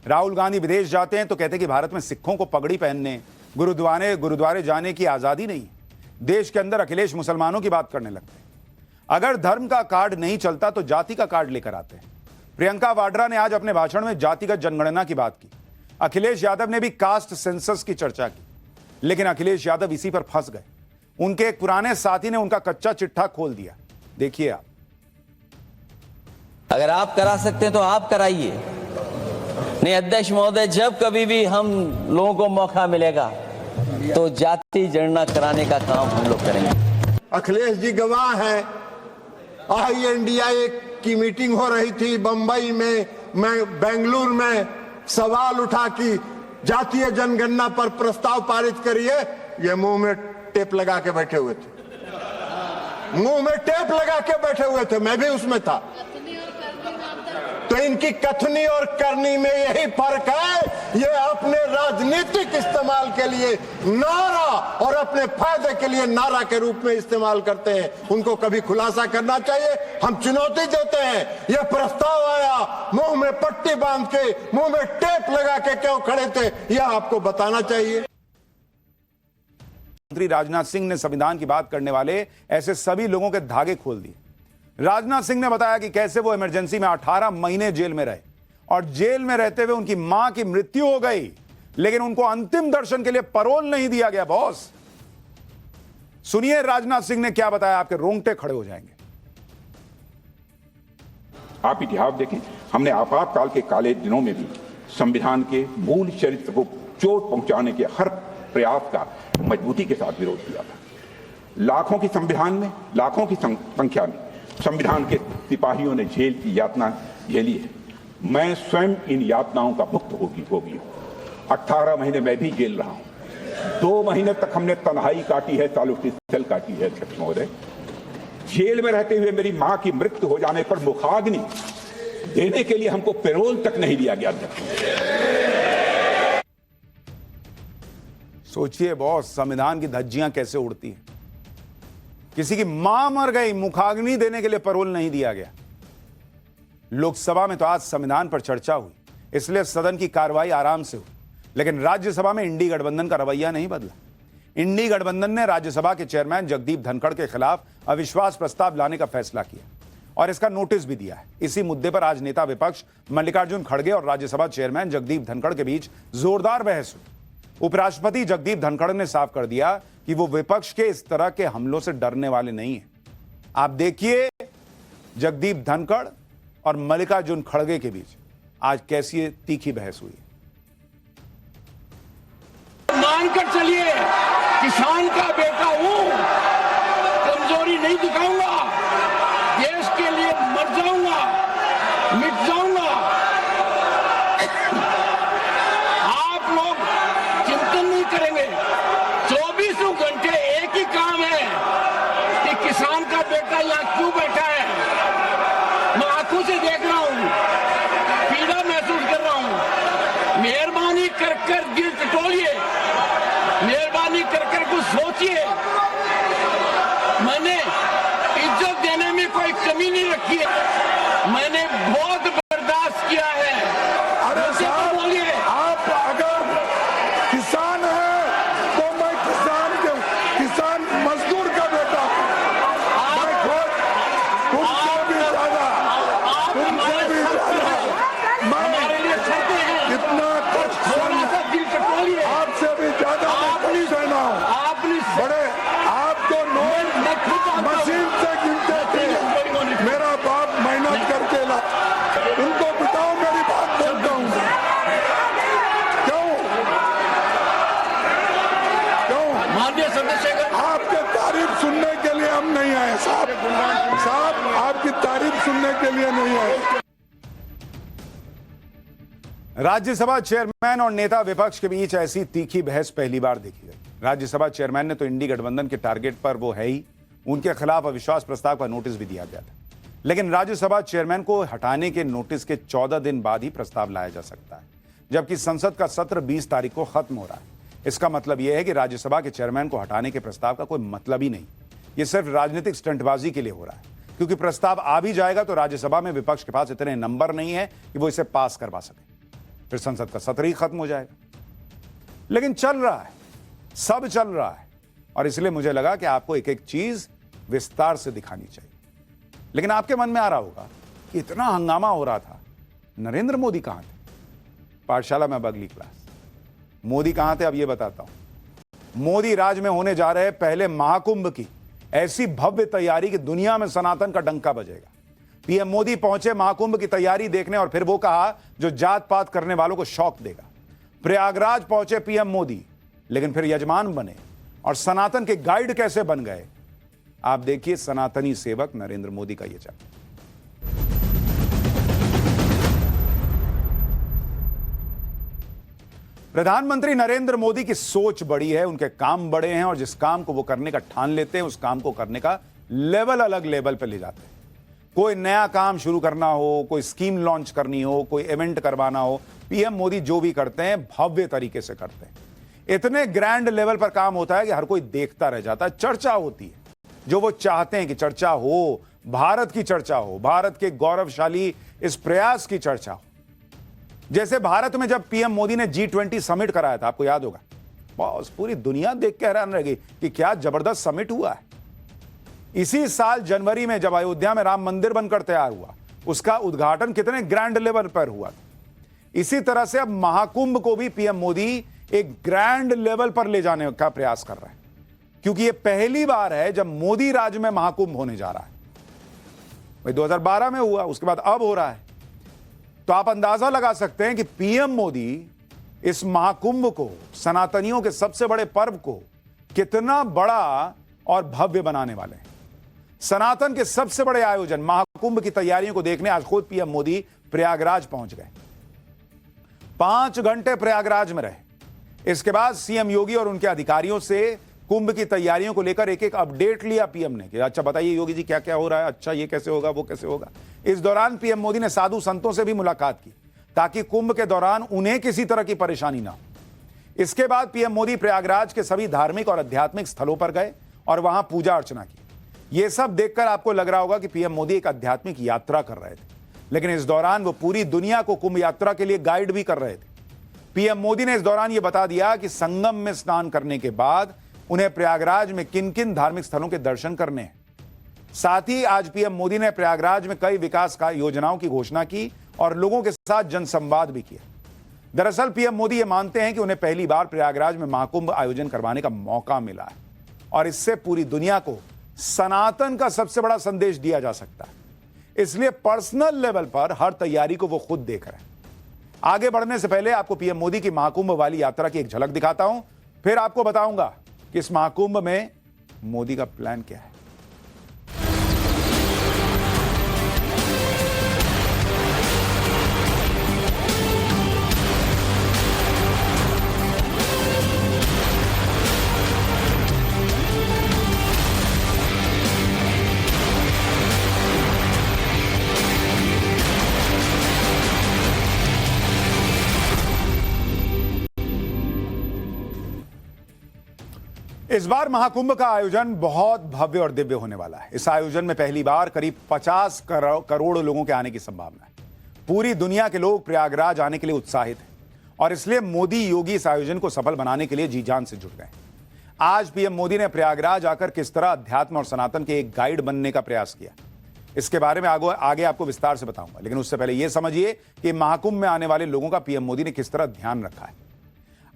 Speaker 1: राहुल गांधी विदेश जाते हैं तो कहते हैं कि भारत में सिखों को पगड़ी पहनने, गुरुद्वारे जाने की आजादी नहीं है। देश के अंदर अखिलेश मुसलमानों की बात करने लगते हैं। अगर धर्म का कार्ड नहीं चलता तो जाति का कार्ड लेकर आते हैं। प्रियंका वाड्रा ने आज अपने भाषण में जातिगत जनगणना की बात की। अखिलेश यादव ने भी कास्ट सेंसस की चर्चा की, लेकिन अखिलेश यादव इसी पर फंस गए। उनके एक पुराने साथी ने उनका कच्चा चिट्ठा खोल दिया। देखिए आप।
Speaker 2: अगर आप करा सकते हैं तो आप कराइए। नहीं अध्यक्ष महोदय, जब कभी भी हम लोगों को मौका मिलेगा तो जाति जनगणना कराने का काम हम लोग करेंगे।
Speaker 5: अखिलेश जी गवाह हैं। INDIA की मीटिंग हो रही थी बंबई में, मैं बेंगलुरु में सवाल उठा कि जातीय जनगणना पर प्रस्ताव पारित करिए। ये मुंह में टेप लगा के बैठे हुए थे, मुंह में टेप लगा के बैठे हुए थे, मैं भी उसमें था। तो इनकी कथनी और करनी में यही फर्क है। ये अपने राजनीतिक इस्तेमाल के लिए नारा और अपने फायदे के लिए नारा के रूप में इस्तेमाल करते हैं। उनको कभी खुलासा करना चाहिए। हम चुनौती देते हैं। ये प्रस्ताव आया, मुंह में पट्टी बांध के, मुंह में टेप लगा के क्यों खड़े थे, यह आपको बताना चाहिए।
Speaker 1: मंत्री राजनाथ सिंह ने संविधान की बात करने वाले ऐसे सभी लोगों के धागे खोल दिए। राजनाथ सिंह ने बताया कि कैसे वो इमरजेंसी में 18 महीने जेल में रहे और जेल में रहते हुए उनकी मां की मृत्यु हो गई, लेकिन उनको अंतिम दर्शन के लिए पैरोल नहीं दिया गया। बॉस सुनिए राजनाथ सिंह ने क्या बताया, आपके रोंगटे खड़े हो जाएंगे।
Speaker 4: आप इतिहास देखें, हमने आपातकाल के काले दिनों में भी संविधान के मूल चरित्र को चोट पहुंचाने के हर प्रयास का मजबूती के साथ विरोध किया था। लाखों की संविधान में, लाखों की संख्या में संविधान के सिपाहियों ने जेल की यातना झेली है। मैं स्वयं इन यातनाओं का मुक्त होगी हूं। 18 महीने मैं भी जेल रहा हूं। 2 महीने तक हमने तन्हाई काटी है, सॉलिटरी सेल काटी है। अध्यक्ष महोदय, जेल में रहते हुए मेरी मां की मृत्यु हो जाने पर मुखाग्नि देने के लिए हमको पैरोल तक नहीं दिया गया।
Speaker 1: सोचिए बॉस, संविधान की धज्जियां कैसे उड़ती हैं। किसी की मां मर गई, मुखाग्नि देने के लिए पैरोल नहीं दिया गया। लोकसभा में तो आज संविधान पर चर्चा हुई, इसलिए सदन की कार्रवाई आराम से हुई, लेकिन राज्यसभा में इंडी गठबंधन का रवैया नहीं बदला। इंडी गठबंधन ने राज्यसभा के चेयरमैन जगदीप धनखड़ के खिलाफ अविश्वास प्रस्ताव लाने का फैसला किया और इसका नोटिस भी दिया है। इसी मुद्दे पर आज नेता विपक्ष मल्लिकार्जुन खड़गे और राज्यसभा चेयरमैन जगदीप धनखड़ के बीच जोरदार बहस हुई। उपराष्ट्रपति जगदीप धनखड़ ने साफ कर दिया कि वो विपक्ष के इस तरह के हमलों से डरने वाले नहीं हैं। आप देखिए जगदीप धनखड़ और मल्लिकार्जुन खड़गे के बीच आज कैसी तीखी बहस हुई।
Speaker 7: मानकर चलिए, किसान का बेटा हूं, कमजोरी नहीं दिखाऊंगा, देश के लिए मर जाऊंगा, मिट जाऊंगा। आप लोग चिंतन नहीं करेंगे। 24 घंटे एक ही काम है कि किसान का बेटा यहाँ क्यों बैठा है। मैं आंखों से देख रहा हूं, पीड़ा महसूस कर रहा हूं। मेहरबानी कर दिल टटोलिए, मेहरबानी कर कुछ सोचिए। मैंने इज्जत देने में कोई कमी नहीं रखी है। मैंने बहुत बर्दाश्त किया है।
Speaker 5: अरे साहब,
Speaker 7: बोलिए,
Speaker 5: आप अगर किसान हैं तो मैं किसान मजदूर का बेटा हूं। मैं तुमसे भी ज्यादा
Speaker 7: हमारे लिए छड़ते हैं।
Speaker 5: इतना
Speaker 7: थोड़ा सा दिल टटोलिए।
Speaker 5: आपसे भी ज्यादा मैं सहना हूं।
Speaker 7: आपने
Speaker 5: बड़े आप तो नोट मशीन से गिनते थे। मेरा बाप मेहनत करके ला। उनको बताओ मेरी बात बोलता हूं। क्यों
Speaker 7: माननीय सदस्य,
Speaker 5: आपके तारीफ सुनने के लिए हम नहीं आए साहब, आपकी तारीफ सुनने के लिए नहीं आए।
Speaker 1: राज्यसभा चेयरमैन और नेता विपक्ष के बीच ऐसी तीखी बहस पहली बार देखी गई। राज्यसभा चेयरमैन ने तो इंडी गठबंधन के टारगेट पर वो है ही, उनके खिलाफ अविश्वास प्रस्ताव का नोटिस भी दिया गया था, लेकिन राज्यसभा चेयरमैन को हटाने के नोटिस के 14 दिन बाद ही प्रस्ताव लाया जा सकता है, जबकि संसद का सत्र 20 तारीख को खत्म हो रहा है। इसका मतलब यह है कि राज्यसभा के चेयरमैन को हटाने के प्रस्ताव का कोई मतलब ही नहीं। यह सिर्फ राजनीतिक स्टंटबाजी के लिए हो रहा है, क्योंकि प्रस्ताव आ भी जाएगा तो राज्यसभा में विपक्ष के पास इतने नंबर नहीं है कि वो इसे पास करवा सके, फिर संसद का सत्र ही खत्म हो जाएगा। लेकिन चल रहा है, सब चल रहा है, और इसलिए मुझे लगा कि आपको एक एक चीज विस्तार से दिखानी चाहिए। लेकिन आपके मन में आ रहा होगा कि इतना हंगामा हो रहा था, नरेंद्र मोदी कहां थे? पाठशाला में अब अगली क्लास। मोदी कहां थे अब ये बताता हूं। मोदी राज में होने जा रहे पहले महाकुंभ की ऐसी भव्य तैयारी कि दुनिया में सनातन का डंका बजेगा। पीएम मोदी पहुंचे महाकुंभ की तैयारी देखने और फिर वो कहा जो जात पात करने वालों को शौक देगा। प्रयागराज पहुंचे पीएम मोदी, लेकिन फिर यजमान बने और सनातन के गाइड कैसे बन गए, आप देखिए सनातनी सेवक नरेंद्र मोदी का यह चर्चा। प्रधानमंत्री नरेंद्र मोदी की सोच बड़ी है, उनके काम बड़े हैं और जिस काम को वो करने का ठान लेते हैं उस काम को करने का लेवल अलग लेवल पर ले जाते हैं। कोई नया काम शुरू करना हो, कोई स्कीम लॉन्च करनी हो, कोई इवेंट करवाना हो, पीएम मोदी जो भी करते हैं भव्य तरीके से करते हैं। इतने ग्रैंड लेवल पर काम होता है कि हर कोई देखता रह जाता है। चर्चा होती है जो वो चाहते हैं कि चर्चा हो, भारत की चर्चा हो, भारत के गौरवशाली इस प्रयास की चर्चा हो। जैसे भारत में जब पीएम मोदी ने G20 समिट कराया था, आपको याद होगा, बस पूरी दुनिया देख के हैरान रह गई कि क्या जबरदस्त समिट हुआ है। इसी साल जनवरी में जब अयोध्या में राम मंदिर बनकर तैयार हुआ, उसका उद्घाटन कितने ग्रैंड लेवल पर हुआ था। इसी तरह से अब महाकुंभ को भी पीएम मोदी एक ग्रैंड लेवल पर ले जाने का प्रयास कर रहे हैं, क्योंकि यह पहली बार है जब मोदी राज में महाकुंभ होने जा रहा है। भाई 2012 में हुआ, उसके बाद अब हो रहा है। तो आप अंदाजा लगा सकते हैं कि पीएम मोदी इस महाकुंभ को, सनातनियों के सबसे बड़े पर्व को कितना बड़ा और भव्य बनाने वाले हैं। सनातन के सबसे बड़े आयोजन महाकुंभ की तैयारियों को देखने आज खुद पीएम मोदी प्रयागराज पहुंच गए। 5 घंटे प्रयागराज में रहे। इसके बाद सीएम योगी और उनके अधिकारियों से कुंभ की तैयारियों को लेकर एक एक अपडेट लिया पीएम ने कि अच्छा बताइए योगी जी क्या क्या हो रहा है, अच्छा ये कैसे होगा, वो कैसे होगा। इस दौरान पीएम मोदी ने साधु संतों से भी मुलाकात की ताकि कुंभ के दौरान उन्हें किसी तरह की परेशानी ना हो। इसके बाद पीएम मोदी प्रयागराज के सभी धार्मिक और आध्यात्मिक स्थलों पर गए और वहां पूजा अर्चना की। यह सब देखकर आपको लग रहा होगा कि पीएम मोदी एक आध्यात्मिक यात्रा कर रहे थे, लेकिन इस दौरान वो पूरी दुनिया को कुंभ यात्रा के लिए गाइड भी कर रहे थे। पीएम मोदी ने इस दौरान यह बता दिया कि संगम में स्नान करने के बाद उन्हें प्रयागराज में किन किन धार्मिक स्थलों के दर्शन करने हैं। साथ ही आज पीएम मोदी ने प्रयागराज में कई विकास योजनाओं की घोषणा की और लोगों के साथ जनसंवाद भी किया। दरअसल पीएम मोदी ये मानते हैं कि उन्हें पहली बार प्रयागराज में महाकुंभ आयोजन करवाने का मौका मिला है और इससे पूरी दुनिया को सनातन का सबसे बड़ा संदेश दिया जा सकता है। इसलिए पर्सनल लेवल पर हर तैयारी को वो खुद देख रहे हैं। आगे बढ़ने से पहले आपको पीएम मोदी की महाकुंभ वाली यात्रा की एक झलक दिखाता हूं, फिर आपको बताऊंगा कि इस महाकुंभ में मोदी का प्लान क्या है। इस बार महाकुंभ का आयोजन बहुत भव्य और दिव्य होने वाला है। इस आयोजन में पहली बार करीब 50 करोड़ लोगों के आने की संभावना है। पूरी दुनिया के लोग प्रयागराज आने के लिए उत्साहित हैं और इसलिए मोदी योगी इस आयोजन को सफल बनाने के लिए जी जान से जुट गए। आज पीएम मोदी ने प्रयागराज आकर किस तरह अध्यात्म और सनातन के एक गाइड बनने का प्रयास किया, इसके बारे में आगे आपको विस्तार से बताऊंगा। लेकिन उससे पहले यह समझिए कि महाकुंभ में आने वाले लोगों का पीएम मोदी ने किस तरह ध्यान रखा है।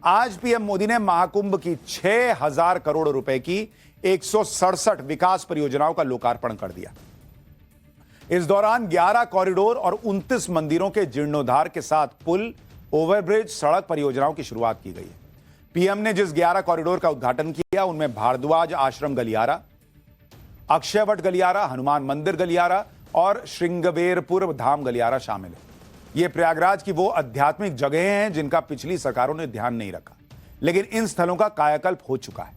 Speaker 1: आज पीएम मोदी ने महाकुंभ की 6000 करोड़ रुपए की 167 विकास परियोजनाओं का लोकार्पण कर दिया। इस दौरान 11 कॉरिडोर और 29 मंदिरों के जीर्णोद्धार के साथ पुल, ओवरब्रिज, सड़क परियोजनाओं की शुरुआत की गई है। पीएम ने जिस 11 कॉरिडोर का उद्घाटन किया उनमें भारद्वाज आश्रम गलियारा, अक्षयवट गलियारा, हनुमान मंदिर गलियारा और श्रृंगवेरपुर धाम गलियारा शामिल है। ये प्रयागराज की वो आध्यात्मिक जगहें हैं जिनका पिछली सरकारों ने ध्यान नहीं रखा, लेकिन इन स्थलों का कायाकल्प हो चुका है।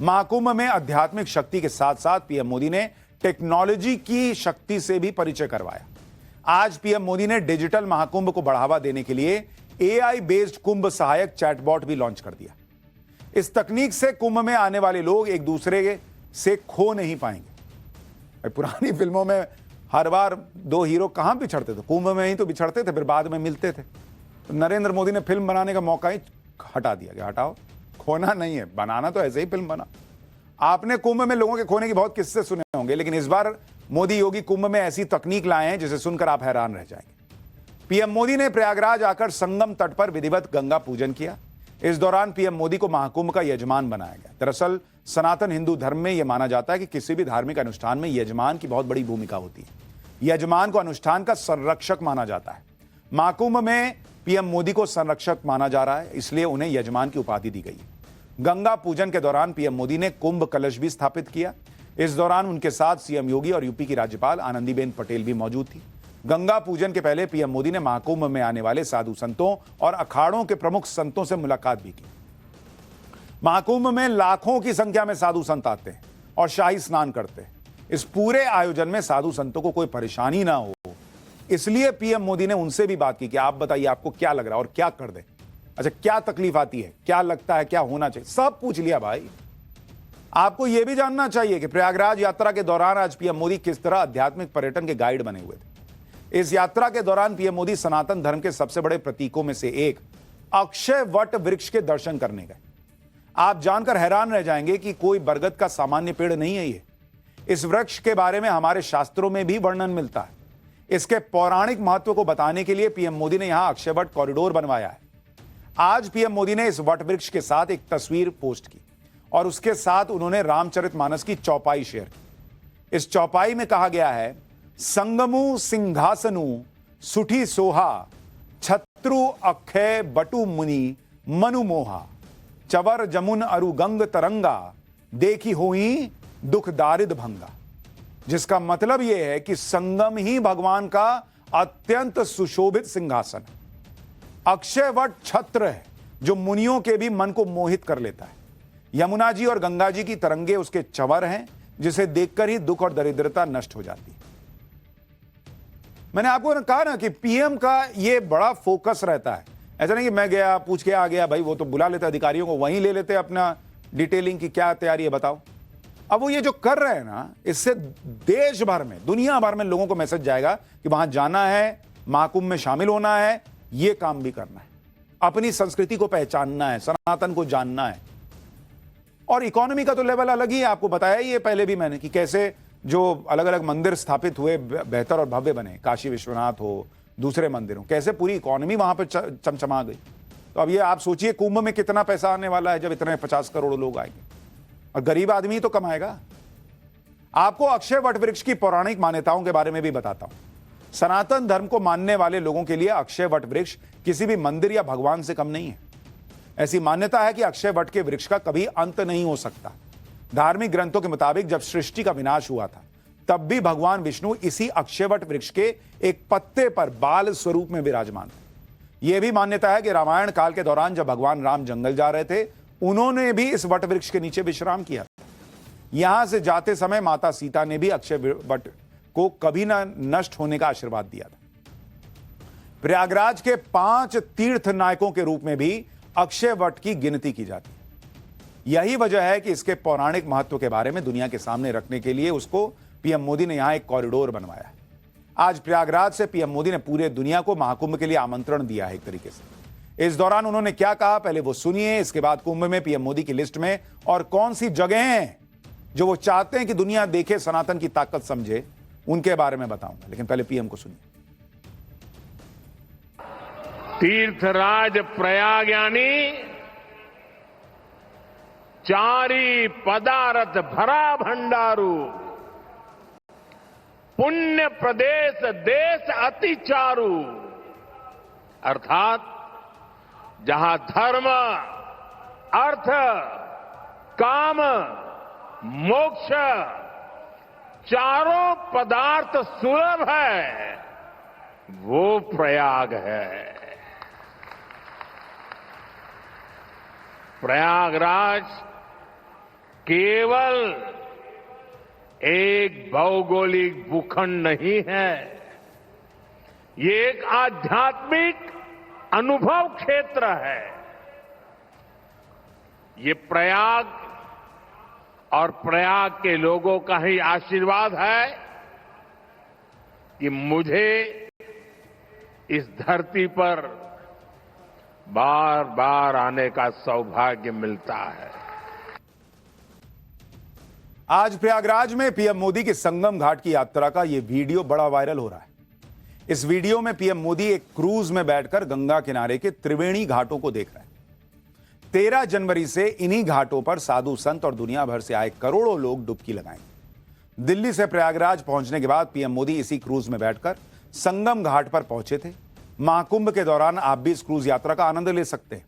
Speaker 1: महाकुंभ में आध्यात्मिक शक्ति के साथ साथ पीएम मोदी ने टेक्नोलॉजी की शक्ति से भी परिचय करवाया। आज पीएम मोदी ने डिजिटल महाकुंभ को बढ़ावा देने के लिए एआई बेस्ड कुंभ सहायक चैटबॉट भी लॉन्च कर दिया। इस तकनीक से कुंभ में आने वाले लोग एक दूसरे से खो नहीं पाएंगे। पुरानी फिल्मों में हर बार 2 हीरो कहां बिछड़ते थे, कुंभ में ही तो बिछड़ते थे, फिर बाद में मिलते थे। तो नरेंद्र मोदी ने फिल्म बनाने का मौका ही हटा दिया कि हटाओ, खोना नहीं है, बनाना तो ऐसे ही फिल्म बना। आपने कुंभ में लोगों के खोने की बहुत किस्से सुने होंगे, लेकिन इस बार मोदी योगी कुंभ में ऐसी तकनीक लाए हैं जिसे सुनकर आप हैरान रह जाएंगे। पीएम मोदी ने प्रयागराज आकर संगम तट पर विधिवत गंगा पूजन किया। इस दौरान पीएम मोदी को महाकुंभ का यजमान बनाया गया। दरअसल सनातन हिंदू धर्म में यह माना जाता है कि किसी भी धार्मिक अनुष्ठान में यजमान की बहुत बड़ी भूमिका होती है। यजमान को अनुष्ठान का संरक्षक माना जाता है। महाकुंभ में पीएम मोदी को संरक्षक माना जा रहा है, इसलिए उन्हें यजमान की उपाधि दी गई है। गंगा पूजन के दौरान पीएम मोदी ने कुंभ कलश भी स्थापित किया। इस दौरान उनके साथ सीएम योगी और यूपी की राज्यपाल आनंदीबेन पटेल भी मौजूद थी। गंगा पूजन के पहले पीएम मोदी ने महाकुंभ में आने वाले साधु संतों और अखाड़ों के प्रमुख संतों से मुलाकात भी की। महाकुंभ में लाखों की संख्या में साधु संत आते हैं और शाही स्नान करते हैं। इस पूरे आयोजन में साधु संतों को कोई परेशानी ना हो, इसलिए पीएम मोदी ने उनसे भी बात की कि आप बताइए आपको क्या लग रहा है और क्या कर दे। अच्छा, क्या तकलीफ आती है, क्या लगता है, क्या होना चाहिए, सब पूछ लिया भाई। आपको यह भी जानना चाहिए कि प्रयागराज यात्रा के दौरान आज पीएम मोदी किस तरह आध्यात्मिक पर्यटन के गाइड बने हुए थे। इस यात्रा के दौरान पीएम मोदी सनातन धर्म के सबसे बड़े प्रतीकों में से एक अक्षय वट वृक्ष के दर्शन करने गए। आप जानकर हैरान रह जाएंगे कि कोई बरगद का सामान्य पेड़ नहीं है ये। इस वृक्ष के बारे में हमारे शास्त्रों में भी वर्णन मिलता है। इसके पौराणिक महत्व को बताने के लिए पीएम मोदी ने यहां अक्षयवट कॉरिडोर बनवाया है। आज पीएम मोदी ने इस वट वृक्ष के साथ एक तस्वीर पोस्ट की और उसके साथ उन्होंने रामचरितमानस की चौपाई शेयर की। इस चौपाई में कहा गया है, संगमु सिंहासनु सुठी सोहा छत्रु अक्षय बटु मुनि मनु मोहा चवर जमुन अरु गंग तरंगा देखी होई दुख दारिद भंगा। जिसका मतलब यह है कि संगम ही भगवान का अत्यंत सुशोभित सिंहासन है। अक्षयवट छत्र है जो मुनियों के भी मन को मोहित कर लेता है। यमुना जी और गंगा जी की तरंगे उसके चवर हैं, जिसे देखकर ही दुख और दरिद्रता नष्ट हो जाती है। मैंने आपको कहा ना कि पीएम का यह बड़ा फोकस रहता है। ऐसा नहीं कि मैं गया पूछ के आ गया, भाई वो तो बुला लेते अधिकारियों को, वहीं ले लेते अपना डिटेलिंग की क्या तैयारी है बताओ। अब वो ये जो कर रहे हैं ना, इससे देश भर में, दुनिया भर में लोगों को मैसेज जाएगा कि वहां जाना है, महाकुंभ में शामिल होना है, ये काम भी करना है, अपनी संस्कृति को पहचानना है, सनातन को जानना है। और इकोनॉमी का तो लेवल अलग ही है। आपको बताया ही है पहले भी मैंने कि कैसे जो अलग अलग मंदिर स्थापित हुए, बेहतर और भव्य बने, काशी विश्वनाथ हो, दूसरे मंदिरों, कैसे पूरी इकोनॉमी वहां पर चमचमा गई। तो अब ये आप सोचिए कुंभ में कितना पैसा आने वाला है जब इतने 50 करोड़ लोग आएंगे, और गरीब आदमी तो कमाएगा। आपको अक्षय वट वृक्ष की पौराणिक मान्यताओं के बारे में भी बताता हूं। सनातन धर्म को मानने वाले लोगों के लिए अक्षय वट वृक्ष किसी भी मंदिर या भगवान से कम नहीं है। ऐसी मान्यता है कि अक्षय वट के वृक्ष का कभी अंत नहीं हो सकता। धार्मिक ग्रंथों के मुताबिक जब सृष्टि का विनाश हुआ था, तब भी भगवान विष्णु इसी अक्षय वट वृक्ष के एक पत्ते पर बाल स्वरूप में विराजमान थे। यह भी मान्यता है कि रामायण काल के दौरान जब भगवान राम जंगल जा रहे थे, उन्होंने भी इस वट वृक्ष के नीचे विश्राम किया। यहां से जाते समय माता सीता ने भी अक्षय वट को कभी ना नष्ट होने का आशीर्वाद दिया था। प्रयागराज के 5 तीर्थ नायकों के रूप में भी अक्षय वट की गिनती की जाती है। यही वजह है कि इसके पौराणिक महत्व के बारे में दुनिया के सामने रखने के लिए उसको पीएम मोदी ने यहां एक कॉरिडोर बनवाया है। आज प्रयागराज से पीएम मोदी ने पूरे दुनिया को महाकुंभ के लिए आमंत्रण दिया है एक तरीके से। इस दौरान उन्होंने क्या कहा पहले वो सुनिए, इसके बाद कुंभ में पीएम मोदी की लिस्ट में और कौन सी जगह हैं जो वो चाहते हैं कि दुनिया देखे, सनातन की ताकत समझे, उनके बारे में बताऊंगा। लेकिन पहले पीएम को सुनिए।
Speaker 7: तीर्थराज प्रयाग यानी चारी पदारथ भरा भंडारू, पुण्य प्रदेश देश अति चारू। अर्थात जहां धर्म, अर्थ, काम, मोक्ष चारों पदार्थ सुलभ है, वो प्रयाग है। प्रयागराज केवल एक भौगोलिक भूखंड नहीं है, ये एक आध्यात्मिक अनुभव क्षेत्र है। ये प्रयाग और प्रयाग के लोगों का ही आशीर्वाद है कि मुझे इस धरती पर बार बार आने का सौभाग्य मिलता है।
Speaker 1: आज प्रयागराज में पीएम मोदी की संगम घाट की यात्रा का यह वीडियो बड़ा वायरल हो रहा है। इस वीडियो में पीएम मोदी एक क्रूज में बैठकर गंगा किनारे के त्रिवेणी घाटों को देख रहे हैं। 13 जनवरी से इन्हीं घाटों पर साधु संत और दुनिया भर से आए करोड़ों लोग डुबकी लगाएंगे। दिल्ली से प्रयागराज पहुंचने के बाद पीएम मोदी इसी क्रूज में बैठकर संगम घाट पर पहुंचे थे। महाकुंभ के दौरान आप भी इस क्रूज यात्रा का आनंद ले सकते हैं।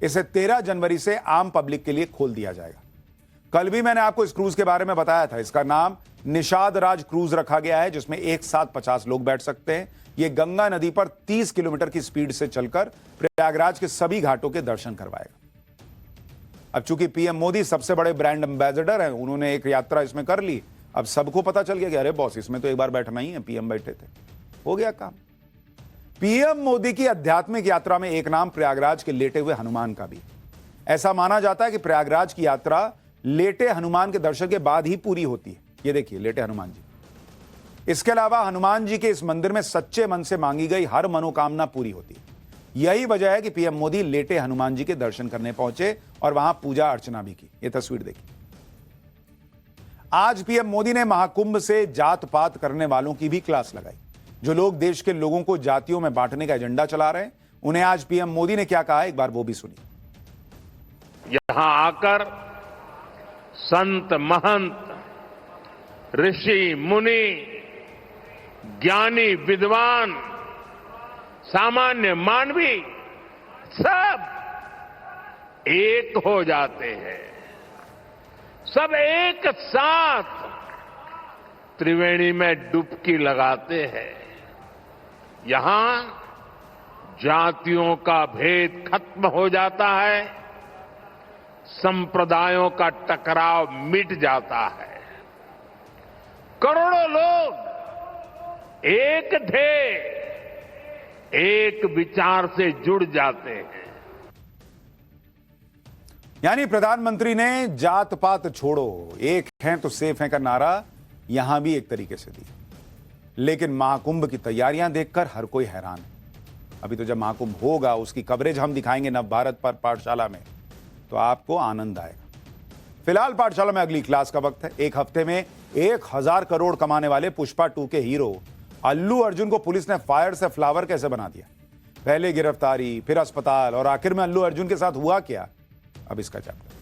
Speaker 1: इसे 13 जनवरी से आम पब्लिक के लिए खोल दिया जाएगा। कल भी मैंने आपको इस क्रूज के बारे में बताया था। इसका नाम निषाद राज क्रूज रखा गया है, जिसमें एक साथ 50 लोग बैठ सकते हैं। यह गंगा नदी पर 30 किलोमीटर की स्पीड से चलकर प्रयागराज के सभी घाटों के दर्शन करवाएगा। अब चूंकि पीएम मोदी सबसे बड़े ब्रांड एम्बेसडर हैं, उन्होंने एक यात्रा इसमें कर ली। अब सबको पता चल गया कि अरे बॉस, इसमें तो एक बार बैठना ही है, पीएम बैठे थे, हो गया काम। पीएम मोदी की आध्यात्मिक यात्रा में एक नाम प्रयागराज के लेटे हुए हनुमान का भी। ऐसा माना जाता है कि प्रयागराज की यात्रा लेटे हनुमान के दर्शन के बाद ही पूरी होती है। ये देखिए लेटे हनुमान जी। इसके अलावा हनुमान जी के इस मंदिर में सच्चे मन से मांगी गई हर मनोकामना पूरी होती है। यही वजह है कि पीएम मोदी लेटे हनुमान जी के दर्शन करने पहुंचे और वहां पूजा अर्चना भी की। ये तस्वीर देखिए। आज पीएम मोदी ने महाकुंभ से जात पात करने वालों की भी क्लास लगाई। जो लोग देश के लोगों को जातियों में बांटने का एजेंडा चला रहे हैं, उन्हें आज पीएम मोदी ने क्या कहा, एक बार वो भी सुनिए।
Speaker 7: यहां आकर संत महंत, ऋषि मुनि, ज्ञानी विद्वान, सामान्य मानवी सब एक हो जाते हैं। सब एक साथ त्रिवेणी में डुबकी लगाते हैं। यहां जातियों का भेद खत्म हो जाता है, संप्रदायों का टकराव मिट जाता है। करोड़ों लोग एक ध्येय, एक विचार से जुड़ जाते हैं।
Speaker 1: यानी प्रधानमंत्री ने जात पात छोड़ो, एक हैं तो सेफ हैं का नारा यहां भी एक तरीके से दिया। लेकिन महाकुंभ की तैयारियां देखकर हर कोई हैरान है। अभी तो जब महाकुंभ होगा उसकी कवरेज हम दिखाएंगे नव भारत पर पाठशाला में, तो आपको आनंद आएगा। फिलहाल पाठशाला में अगली क्लास का वक्त है। एक हफ्ते में 1000 करोड़ कमाने वाले पुष्पा 2 के हीरो अल्लू अर्जुन को पुलिस ने फायर से फ्लावर कैसे बना दिया। पहले गिरफ्तारी, फिर अस्पताल और आखिर में अल्लू अर्जुन के साथ हुआ क्या, अब इसका चैप्टर।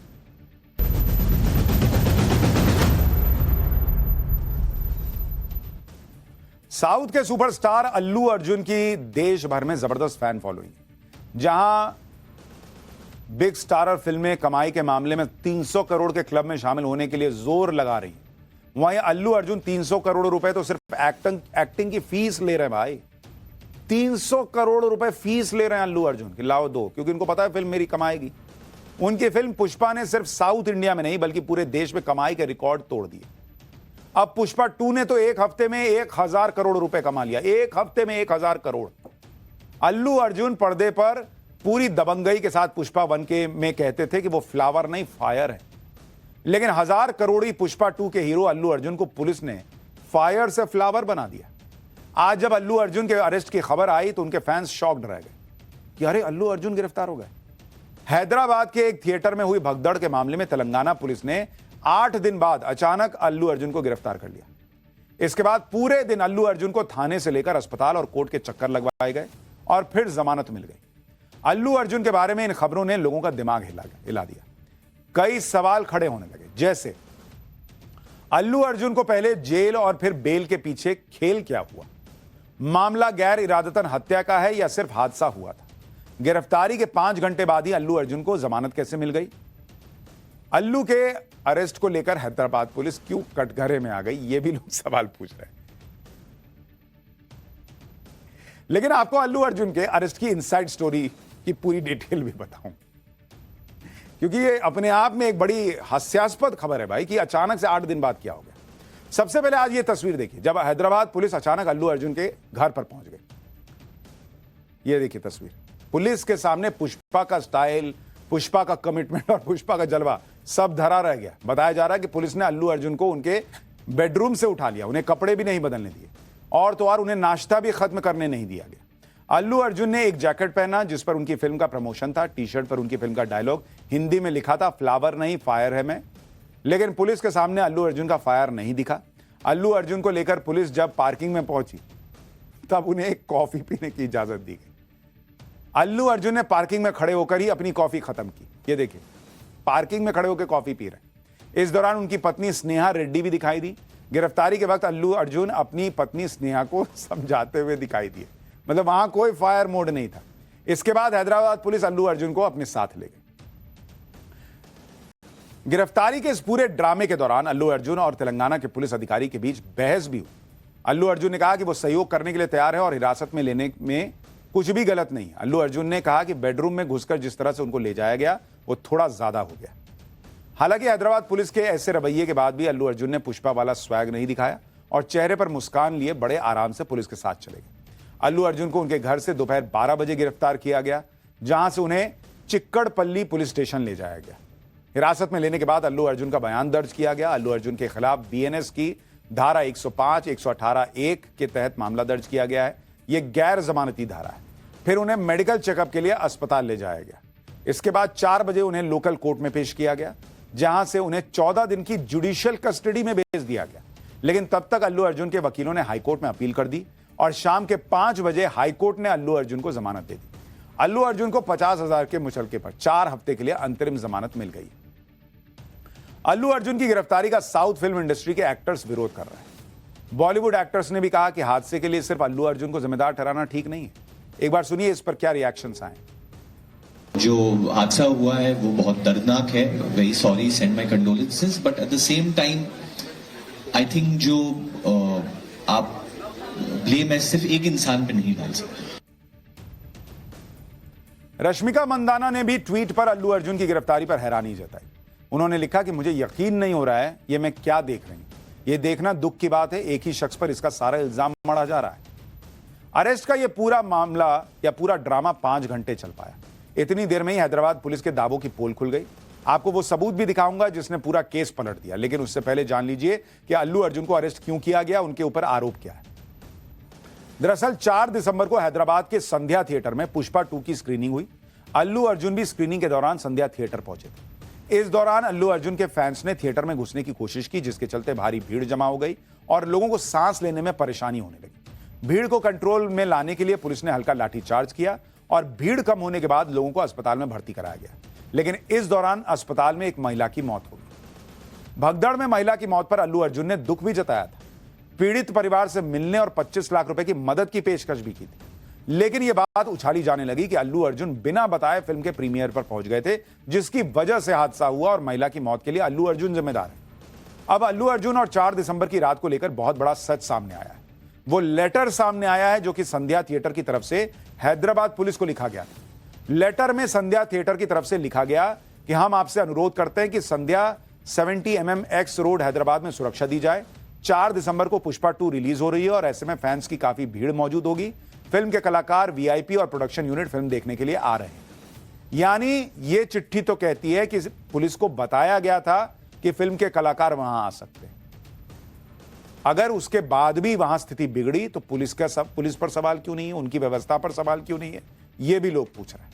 Speaker 1: साउथ के सुपरस्टार अल्लू अर्जुन की देश भर में जबरदस्त फैन फॉलोइंग। जहां बिग स्टारर फिल्में कमाई के मामले में 300 करोड़ के क्लब में शामिल होने के लिए जोर लगा रही, वहीं अल्लू अर्जुन 300 करोड़ रुपए तो सिर्फ एक्टिंग की फीस ले रहे हैं भाई। 300 करोड़ रुपए फीस ले रहे हैं अल्लू अर्जुन की, लाओ दो, क्योंकि उनको पता है फिल्म मेरी कमाएगी। उनकी फिल्म पुष्पा ने सिर्फ साउथ इंडिया में नहीं बल्कि पूरे देश में कमाई के रिकॉर्ड तोड़ दिए। अब पुष्पा 2 ने तो एक हफ्ते में 1000 करोड़ रुपए कमा लिया। एक हफ्ते में 1000 करोड़। अल्लू अर्जुन पर्दे पर पूरी दबंगई के साथ पुष्पा 1 के में कहते थे कि वो फ्लावर नहीं फायर है, लेकिन 1000 करोड़ी पुष्पा 2 के हीरो अल्लू अर्जुन को पुलिस ने फायर से फ्लावर बना दिया। आज जब अल्लू अर्जुन के अरेस्ट की खबर आई तो उनके फैंस शॉक्ड रह गए कि अरे अल्लू अर्जुन गिरफ्तार हो गए। हैदराबाद के एक थिएटर में हुई भगदड़ के मामले में तेलंगाना पुलिस ने 8 दिन बाद अचानक अल्लू अर्जुन को गिरफ्तार कर लिया। इसके बाद पूरे दिन अल्लू अर्जुन को थाने से लेकर अस्पताल और कोर्ट के चक्कर लगवाए गए और फिर जमानत मिल गई। अल्लू अर्जुन के बारे में इन खबरों ने लोगों का दिमाग हिला दिया। कई सवाल खड़े होने लगे, जैसे अल्लू अर्जुन को पहले जेल और फिर बेल के पीछे खेल क्या हुआ? मामला गैर इरादतन हत्या का है या सिर्फ हादसा हुआ था? गिरफ्तारी के 5 घंटे बाद ही अल्लू अर्जुन को जमानत कैसे मिल गई? अल्लू के अरेस्ट को लेकर हैदराबाद पुलिस क्यों कटघरे में आ गई, ये भी लोग सवाल पूछ रहे हैं। लेकिन आपको अल्लू अर्जुन के अरेस्ट की इनसाइड स्टोरी की पूरी डिटेल भी बताऊं, क्योंकि ये अपने आप में एक बड़ी हास्यास्पद खबर है भाई कि अचानक से 8 दिन बाद क्या हो गया। सबसे पहले आज ये तस्वीर देखिए, जब हैदराबाद पुलिस अचानक अल्लू अर्जुन के घर पर पहुंच गई। ये देखिए तस्वीर, पुलिस के सामने पुष्पा का स्टाइल, पुष्पा का कमिटमेंट और पुष्पा का जलवा सब धरा रह गया। बताया जा रहा है कि पुलिस ने अल्लू अर्जुन को उनके बेडरूम से उठा लिया, उन्हें कपड़े भी नहीं बदलने दिए और तो और उन्हें नाश्ता भी खत्म करने नहीं दिया गया। अल्लू अर्जुन ने एक जैकेट पहना जिस पर उनकी फिल्म का प्रमोशन था। टी शर्ट पर उनकी फिल्म का डायलॉग हिंदी में लिखा था, फ्लावर नहीं फायर है मैं। लेकिन पुलिस के सामने अल्लू अर्जुन का फायर नहीं दिखा। अल्लू अर्जुन को लेकर पुलिस जब पार्किंग में पहुंची तब उन्हें एक कॉफी पीने की इजाजत दी गई। अल्लू अर्जुन ने पार्किंग में खड़े होकर ही अपनी कॉफी खत्म की। ये देखिए, पार्किंग में खड़े होकर कॉफी पी रहे हैं। इस दौरान उनकी पत्नी स्नेहा रेड्डी भी दिखाई दी। गिरफ्तारी के वक्त अल्लू अर्जुन अपनी पत्नी स्नेहा को समझाते हुए दिखाई दिए, मतलब वहां कोई फायर मोड नहीं था। इसके बाद हैदराबाद पुलिस अल्लू अर्जुन को अपने साथ ले गई। गिरफ्तारी के इस पूरे ड्रामे के दौरान अल्लू अर्जुन और तेलंगाना के पुलिस अधिकारी के बीच बहस भी हुई। अल्लू अर्जुन ने कहा कि वो सहयोग करने के लिए तैयार है और हिरासत में लेने में कुछ भी गलत नहीं। अल्लू अर्जुन ने कहा कि बेडरूम में घुसकर जिस तरह से उनको ले जाया गया वो थोड़ा ज्यादा हो गया। हालांकि हैदराबाद पुलिस के ऐसे रवैये के बाद भी अल्लू अर्जुन ने पुष्पा वाला स्वैग नहीं दिखाया और चेहरे पर मुस्कान लिए बड़े आराम से पुलिस के साथ चले गए। अल्लू अर्जुन को उनके घर से दोपहर 12 बजे गिरफ्तार किया गया, जहां से उन्हें चिक्कड़पल्ली पुलिस स्टेशन ले जाया गया। हिरासत में लेने के बाद अल्लू अर्जुन का बयान दर्ज किया गया। अल्लू अर्जुन के खिलाफ बीएनएस की धारा 105, 118(1) के तहत मामला दर्ज किया गया है। यह गैर जमानती धारा है। फिर उन्हें मेडिकल चेकअप के लिए अस्पताल ले जाया गया। इसके बाद 4 बजे उन्हें लोकल कोर्ट में पेश किया गया, जहां से उन्हें 14 दिन की जुडिशियल कस्टडी में भेज दिया गया। लेकिन तब तक अल्लू अर्जुन के वकीलों ने हाईकोर्ट में अपील कर दी और शाम के 5 बजे हाईकोर्ट ने अल्लू अर्जुन को जमानत दे दी। अल्लू अर्जुन को 50,000 के मुचलके पर 4 हफ्ते के लिए अंतरिम जमानत मिल गई। अल्लू अर्जुन की गिरफ्तारी का साउथ फिल्म इंडस्ट्री के एक्टर्स विरोध कर रहे हैं। बॉलीवुड एक्टर्स ने भी कहा कि हादसे के लिए सिर्फ अल्लू अर्जुन को जिम्मेदार ठहराना ठीक नहीं है। एक बार सुनिए इस पर क्या रिएक्शंस आए।
Speaker 9: जो हादसा हुआ है वो बहुत दर्दनाक है। Very sorry, send my condolences, but at the same time I think जो आप ब्लेम है सिर्फ एक इंसान पे नहीं डाल सकते।
Speaker 1: रश्मिका मंदाना ने भी ट्वीट पर अल्लू अर्जुन की गिरफ्तारी पर हैरानी जताई। उन्होंने लिखा कि मुझे यकीन नहीं हो रहा है ये मैं क्या देख रही हूं। ये देखना दुख की बात है। एक ही शख्स पर इसका सारा इल्जाम मढ़ा जा रहा है। अरेस्ट का ये पूरा मामला या पूरा ड्रामा 5 घंटे चल पाया। इतनी देर में ही हैदराबाद पुलिस के दावों की पोल खुल गई। आपको वो सबूत भी दिखाऊंगा जिसने पूरा केस पलट दिया, लेकिन उससे पहले जान लीजिए कि अल्लू अर्जुन को अरेस्ट क्यों किया गया, उनके ऊपर आरोप क्या है। दरअसल 4 दिसंबर को हैदराबाद के संध्या थिएटर में पुष्पा 2 की स्क्रीनिंग हुई। अल्लू अर्जुन भी स्क्रीनिंग के दौरान संध्या थिएटर पहुंचे थे। इस दौरान अल्लू अर्जुन के फैंस ने थिएटर में घुसने की कोशिश की, जिसके चलते भारी भीड़ जमा हो गई और लोगों को सांस लेने में परेशानी होने लगी। भीड़ को कंट्रोल में लाने के लिए पुलिस ने हल्का लाठीचार्ज किया और भीड़ कम होने के बाद लोगों को अस्पताल में भर्ती कराया गया। लेकिन इस दौरान अस्पताल में एक महिला की मौत हो गई। भगदड़ में महिला की मौत पर अल्लू अर्जुन ने दुख भी जताया था। पीड़ित परिवार से मिलने और 25 लाख रुपए की मदद की पेशकश भी की थी। लेकिन यह बात उछाली जाने लगी कि अल्लू अर्जुन बिना बताए फिल्म के प्रीमियर पर पहुंच गए थे, जिसकी वजह से हादसा हुआ और महिला की मौत के लिए अल्लू अर्जुन जिम्मेदार है। अब अल्लू अर्जुन और 4 दिसंबर की रात को लेकर बहुत बड़ा सच सामने आया है। वो लेटर सामने आया है जो कि संध्या थिएटर की तरफ से हैदराबाद पुलिस को लिखा गया था। लेटर में संध्या थिएटर की तरफ से लिखा गया कि हम आपसे अनुरोध करते हैं कि संध्या 70 mm X रोड हैदराबाद में सुरक्षा दी जाए। 4 दिसंबर को पुष्पा 2 रिलीज हो रही है और ऐसे में फैंस की काफी भीड़ मौजूद होगी। फिल्म के कलाकार, वीआईपी और प्रोडक्शन यूनिट फिल्म देखने के लिए आ रहे हैं। यानी ये चिट्ठी तो कहती है कि पुलिस को बताया गया था कि फिल्म के कलाकार वहां आ सकते हैं। अगर उसके बाद भी वहां स्थिति बिगड़ी तो पुलिस पर सवाल क्यों नहीं है, उनकी व्यवस्था पर सवाल क्यों नहीं है, ये भी लोग पूछ रहे हैं।